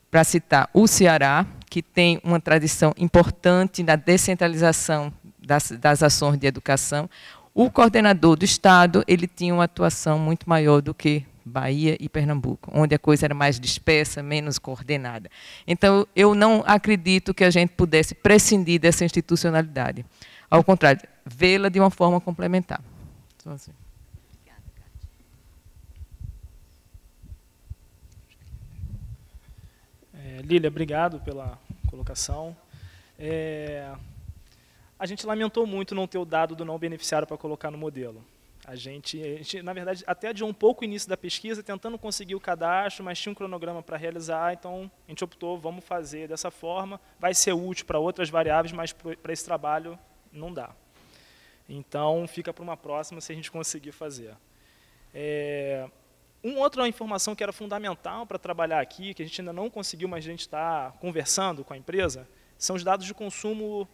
para citar o Ceará, que tem uma tradição importante na descentralização das ações de educação, o coordenador do estado ele tinha uma atuação muito maior do que Bahia e Pernambuco, onde a coisa era mais dispersa, menos coordenada. Então, eu não acredito que a gente pudesse prescindir dessa institucionalidade. Ao contrário, vê-la de uma forma complementar. Então, assim. Lília, obrigado pela colocação. A gente lamentou muito não ter o dado do não beneficiário para colocar no modelo. A gente, na verdade, até adiou um pouco o início da pesquisa, tentando conseguir o cadastro, mas tinha um cronograma para realizar, então a gente optou, vamos fazer dessa forma, vai ser útil para outras variáveis, mas para esse trabalho não dá. Então, fica para uma próxima se a gente conseguir fazer. Uma outra informação que era fundamental para trabalhar aqui, que a gente ainda não conseguiu, mas a gente está conversando com a empresa, são os dados de consumo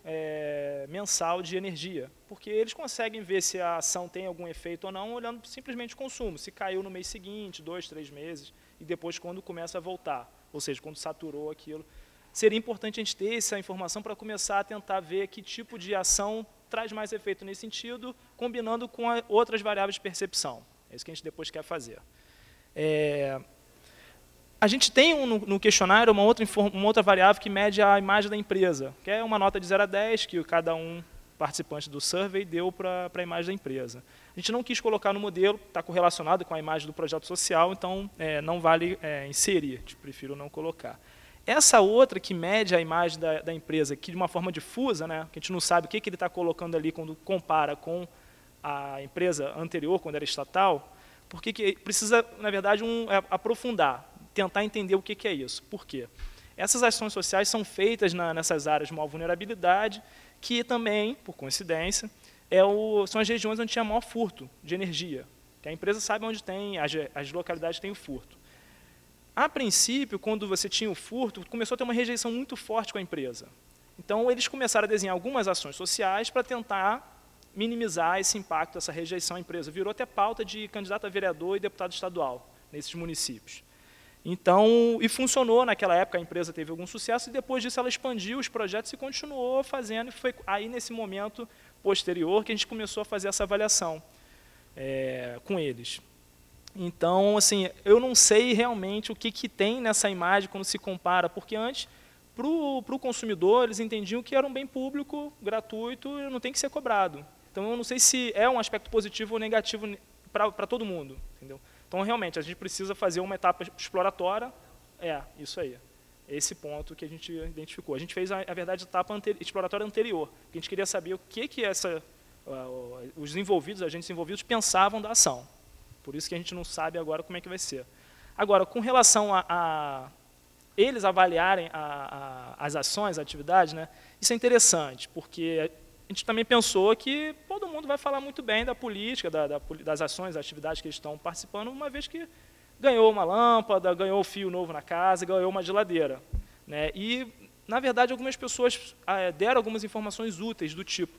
mensal de energia, porque eles conseguem ver se a ação tem algum efeito ou não, olhando simplesmente o consumo, se caiu no mês seguinte, 2, 3 meses, e depois quando começa a voltar, ou seja, quando saturou aquilo. Seria importante a gente ter essa informação para começar a tentar ver que tipo de ação traz mais efeito nesse sentido, combinando com outras variáveis de percepção. É isso que a gente depois quer fazer. a gente tem no questionário uma outra variável que mede a imagem da empresa, que é uma nota de 0 a 10 que cada um participante do survey deu para a imagem da empresa. A gente não quis colocar no modelo, está correlacionado com a imagem do projeto social, então não vale inserir, prefiro não colocar. Essa outra que mede a imagem da empresa, que de uma forma difusa, né, que a gente não sabe o que ele está colocando ali quando compara com a empresa anterior, quando era estatal, porque que precisa, na verdade, aprofundar, tentar entender o que é isso. Por quê? Essas ações sociais são feitas nessas áreas de maior vulnerabilidade, que também, por coincidência, são as regiões onde tinha maior furto de energia, que a empresa sabe onde tem, as localidades têm o furto. A princípio, quando você tinha o furto, começou a ter uma rejeição muito forte com a empresa. Então, eles começaram a desenhar algumas ações sociais para tentar minimizar esse impacto, essa rejeição à empresa. Virou até pauta de candidato a vereador e deputado estadual nesses municípios. Então, e funcionou naquela época, a empresa teve algum sucesso, e depois disso ela expandiu os projetos e continuou fazendo, e foi aí nesse momento posterior que a gente começou a fazer essa avaliação com eles. Então, assim, eu não sei realmente o que tem nessa imagem quando se compara, porque antes, para o consumidor, eles entendiam que era um bem público, gratuito, e não tem que ser cobrado. Então, eu não sei se é um aspecto positivo ou negativo para todo mundo, entendeu? Então, realmente, a gente precisa fazer uma etapa exploratória, isso aí, esse ponto que a gente identificou. A gente fez, a verdade, a etapa exploratória anterior, porque a gente queria saber o que os envolvidos, os agentes envolvidos, pensavam da ação. Por isso que a gente não sabe agora como é que vai ser. Agora, com relação a eles avaliarem as ações, a atividade, né, isso é interessante, porque a gente também pensou que todo mundo vai falar muito bem da política, das ações, das atividades que eles estão participando, uma vez que ganhou uma lâmpada, ganhou fio novo na casa, ganhou uma geladeira, né? E, na verdade, algumas pessoas deram algumas informações úteis do tipo,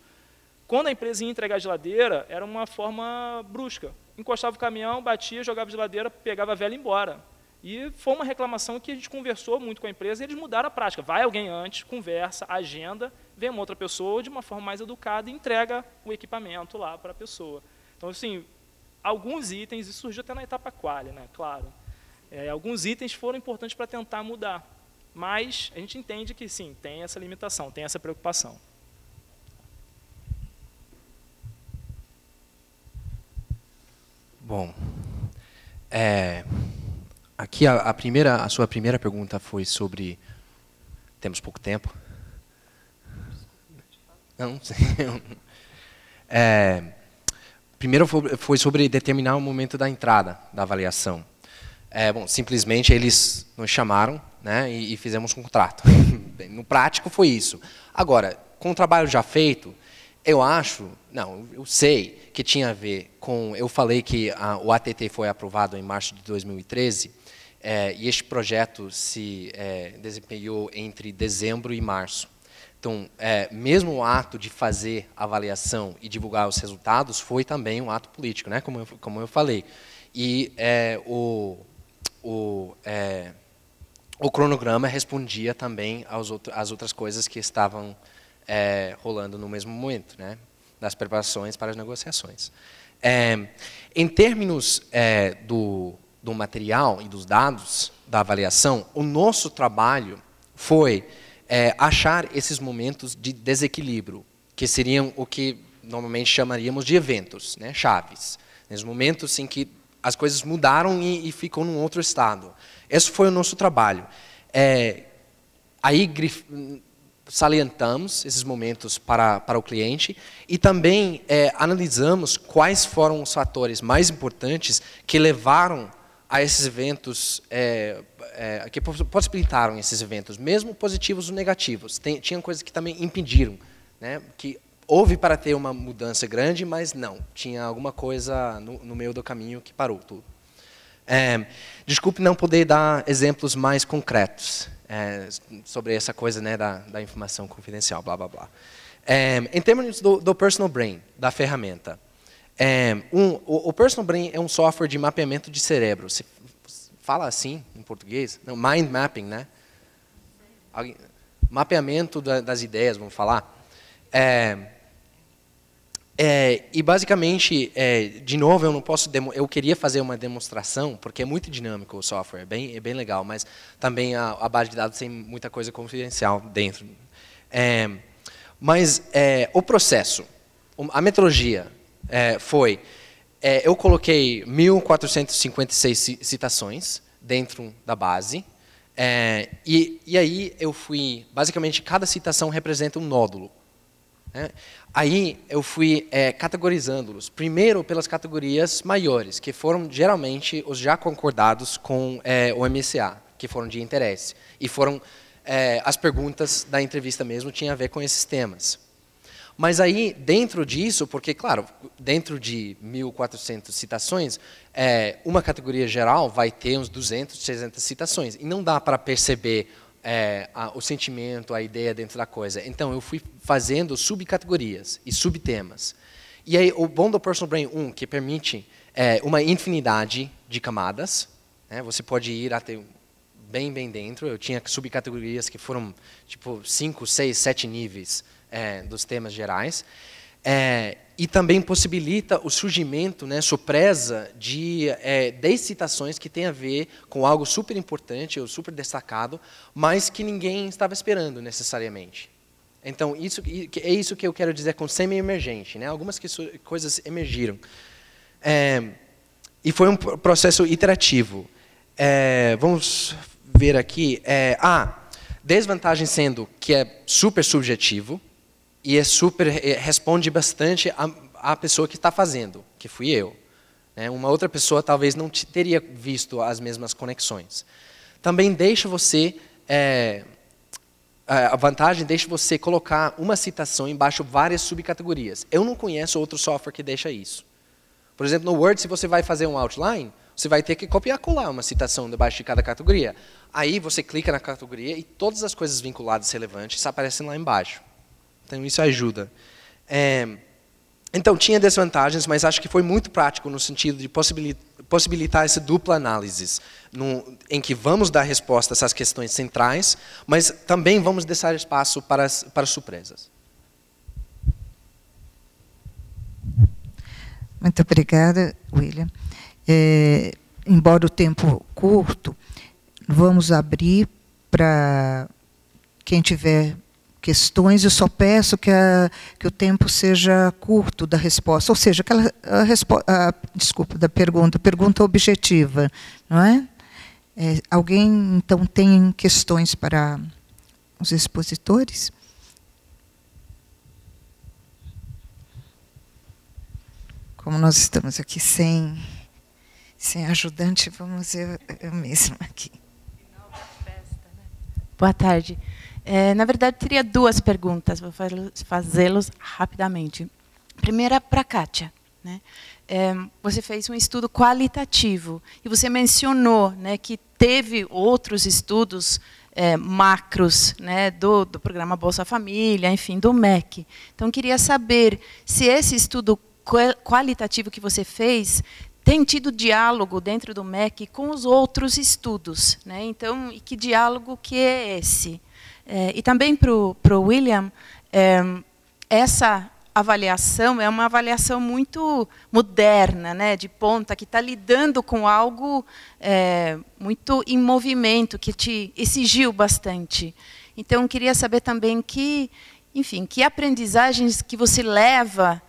quando a empresa ia entregar a geladeira, era uma forma brusca. Encostava o caminhão, batia, jogava a geladeira, pegava a velha e ia embora. E foi uma reclamação que a gente conversou muito com a empresa e eles mudaram a prática. Vai alguém antes, conversa, agenda, vem uma outra pessoa de uma forma mais educada e entrega o equipamento lá para a pessoa. Então, assim, alguns itens, isso surgiu até na etapa quali, né, claro. Alguns itens foram importantes para tentar mudar. Mas a gente entende que, sim, tem essa limitação, tem essa preocupação. Bom, aqui a sua primeira pergunta foi sobre... Temos pouco tempo? Não, primeiro foi sobre determinar o momento da entrada da avaliação. Bom, simplesmente eles nos chamaram, né, e fizemos um contrato. No prático foi isso. Agora, com o trabalho já feito, eu sei que tinha a ver com... Eu falei que o ATT foi aprovado em março de 2013, e este projeto se desempenhou entre dezembro e março. Então, mesmo o ato de fazer a avaliação e divulgar os resultados foi também um ato político, né, como eu falei. E o cronograma respondia também às outras coisas que estavam rolando no mesmo momento, né, das preparações para as negociações. Em termos do material e dos dados da avaliação, o nosso trabalho foi achar esses momentos de desequilíbrio, que seriam o que normalmente chamaríamos de eventos, né, chaves. Nesses momentos em que as coisas mudaram e ficam num outro estado. Esse foi o nosso trabalho. Aí salientamos esses momentos para o cliente e também analisamos quais foram os fatores mais importantes que levaram a esses eventos, que possibilitaram esses eventos, mesmo positivos ou negativos. Tinham coisas que também impediram, né, que houve para ter uma mudança grande, mas não, tinha alguma coisa no meio do caminho que parou tudo. Desculpe não poder dar exemplos mais concretos sobre essa coisa, né, da informação confidencial, blá, blá, blá. Em termos do Personal Brain, da ferramenta, o Personal Brain é um software de mapeamento de cérebro. Se fala assim em português? Não, mind mapping, né? Mapeamento das ideias, vamos falar. E basicamente, de novo, eu não posso eu queria fazer uma demonstração, porque é muito dinâmico o software, é bem legal, mas também a base de dados tem muita coisa confidencial dentro. Mas o processo, a metodologia foi, eu coloquei 1.456 citações dentro da base, e aí eu fui, basicamente, cada citação representa um nódulo. Aí eu fui categorizando-los, primeiro pelas categorias maiores, que foram geralmente os já concordados com o MSA, que foram de interesse. E foram as perguntas da entrevista mesmo, tinham a ver com esses temas. Mas aí, dentro disso, porque, claro, dentro de 1.400 citações, uma categoria geral vai ter uns 200, 300 citações. E não dá para perceber o sentimento, a ideia dentro da coisa. Então, eu fui fazendo subcategorias e subtemas. E aí, o bom do Personal Brain 1, que permite uma infinidade de camadas, você pode ir até bem dentro. Eu tinha subcategorias que foram, tipo, 5, 6, 7 níveis dos temas gerais. E também possibilita o surgimento, surpresa, de 10 citações que tem a ver com algo super importante ou super destacado, mas que ninguém estava esperando necessariamente. Então, é isso que eu quero dizer com semi-emergente. Algumas coisas emergiram. E foi um processo iterativo. Vamos ver aqui. Desvantagem sendo que é super subjetivo, e responde bastante à pessoa que está fazendo, que fui eu. Uma outra pessoa talvez não teria visto as mesmas conexões. Também deixa você, a vantagem deixa você colocar uma citação embaixo várias subcategorias. Eu não conheço outro software que deixa isso. Por exemplo, no Word, se você vai fazer um outline, você vai ter que copiar e colar uma citação debaixo de cada categoria. Aí você clica na categoria e todas as coisas vinculadas relevantes aparecem lá embaixo. Então, isso ajuda. Então, tinha desvantagens, mas acho que foi muito prático no sentido de possibilitar essa dupla análise, em que vamos dar respostas às questões centrais, mas também vamos deixar espaço para surpresas. Muito obrigada, William. Embora o tempo curto, vamos abrir para quem tiver questões. Eu só peço que o tempo seja curto da resposta, ou seja, da pergunta objetiva, não é? Alguém, então, tem questões para os expositores? Como nós estamos aqui sem ajudante, vamos eu mesma aqui. Boa tarde. Na verdade, teria duas perguntas, vou fazê-los rapidamente. Primeira, para a Kátia. Você fez um estudo qualitativo e você mencionou que teve outros estudos macros do programa Bolsa Família, enfim, do MEC. Então, queria saber se esse estudo qualitativo que você fez tem tido diálogo dentro do MEC com os outros estudos. Então, e que diálogo que é esse? E também para o William, essa avaliação é uma avaliação muito moderna, de ponta, que está lidando com algo muito em movimento, que te exigiu bastante. Então, queria saber também que aprendizagens que você leva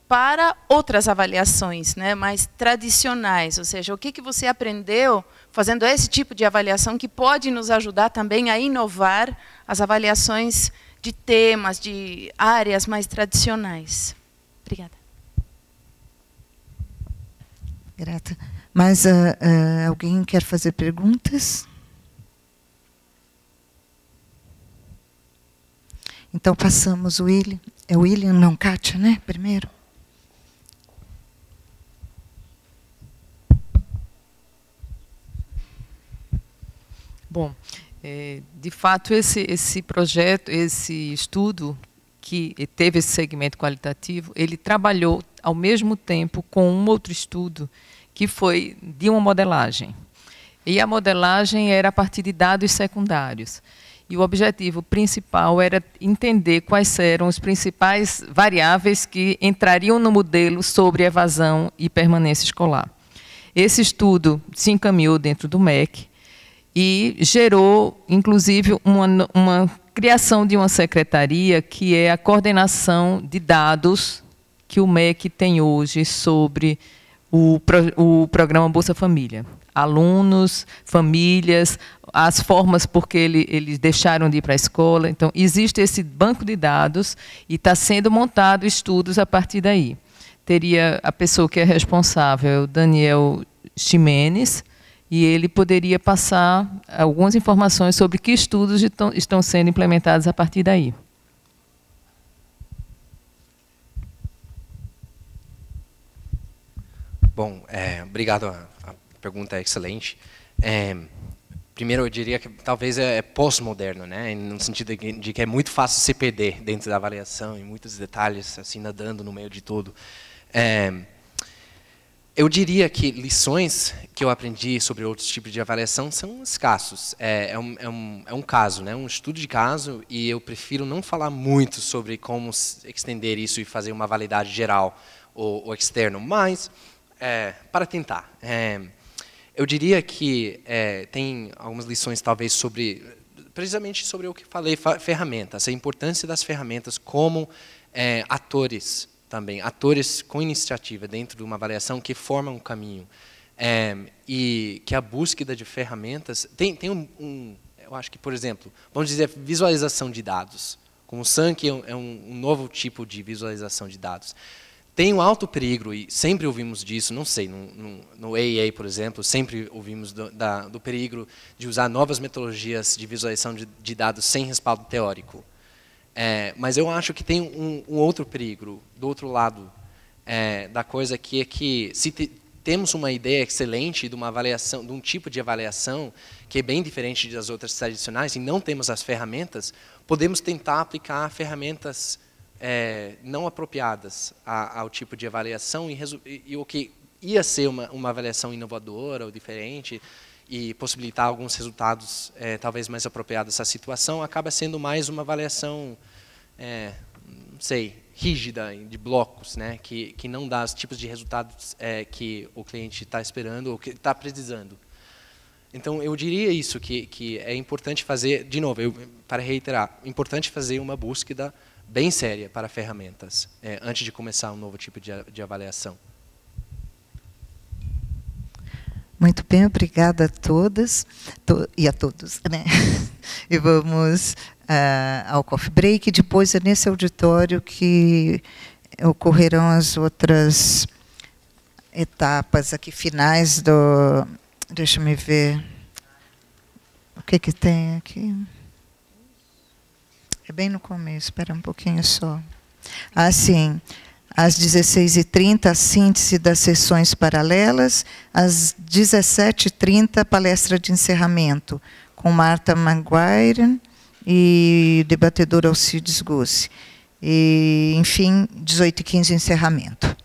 para outras avaliações, mais tradicionais, ou seja, o que você aprendeu fazendo esse tipo de avaliação que pode nos ajudar também a inovar as avaliações de temas, de áreas mais tradicionais. Obrigada. Grata. Mas alguém quer fazer perguntas? Então passamos o William. É o William, não Kátia, né? Primeiro. Bom, de fato, esse projeto, esse estudo que teve esse segmento qualitativo, ele trabalhou ao mesmo tempo com um outro estudo que foi de uma modelagem. E a modelagem era a partir de dados secundários. E o objetivo principal era entender quais eram os principais variáveis que entrariam no modelo sobre evasão e permanência escolar. Esse estudo se encaminhou dentro do MEC e gerou, inclusive, uma criação de uma secretaria que é a coordenação de dados que o MEC tem hoje sobre o programa Bolsa Família. Alunos, famílias, as formas por que eles deixaram de ir para a escola. Então, existe esse banco de dados e está sendo montado estudos a partir daí. Teria a pessoa que é responsável, o Daniel Ximenes, e ele poderia passar algumas informações sobre que estudos estão sendo implementados a partir daí. Bom, obrigado, a pergunta é excelente. Primeiro, eu diria que talvez é pós-moderno, né? No sentido de que é muito fácil se perder dentro da avaliação, em muitos detalhes, assim, nadando no meio de tudo. Eu diria que lições que eu aprendi sobre outros tipos de avaliação são escassos. É um caso, né? Um estudo de caso, e eu prefiro não falar muito sobre como estender isso e fazer uma validade geral ou externo, mas para tentar. Eu diria que tem algumas lições, talvez, precisamente sobre o que falei, ferramentas, a importância das ferramentas como atores também, atores com iniciativa dentro de uma avaliação que formam um caminho. E que a búsqueda de ferramentas... Tem eu acho que, por exemplo, vamos dizer, visualização de dados. Como o SANC é um novo tipo de visualização de dados. Tem um alto perigo, e sempre ouvimos disso, não sei, no AEA, por exemplo, sempre ouvimos do perigo de usar novas metodologias de visualização de dados sem respaldo teórico. Mas eu acho que tem um outro perigo, do outro lado da coisa, que é que se temos uma ideia excelente de uma avaliação, de um tipo de avaliação que é bem diferente das outras tradicionais, e não temos as ferramentas, podemos tentar aplicar ferramentas não apropriadas ao tipo de avaliação e o que ia ser uma avaliação inovadora ou diferente e possibilitar alguns resultados talvez mais apropriados à situação, acaba sendo mais uma avaliação, não sei, rígida, de blocos, né, que não dá os tipos de resultados que o cliente está esperando ou que está precisando. Então, eu diria isso, que é importante fazer, de novo, para reiterar, importante fazer uma búsqueda bem séria para ferramentas, antes de começar um novo tipo de avaliação. Muito bem, obrigada a todas e a todos, né? E vamos ao coffee break. Depois é nesse auditório que ocorrerão as outras etapas aqui finais do... Deixa eu ver o que tem aqui. É bem no começo, espera um pouquinho só. Sim. Às 16h30, a síntese das sessões paralelas. Às 17h30, palestra de encerramento, com Marta Maguire e debatedor Alcides Gussi. E, enfim, 18h15, encerramento.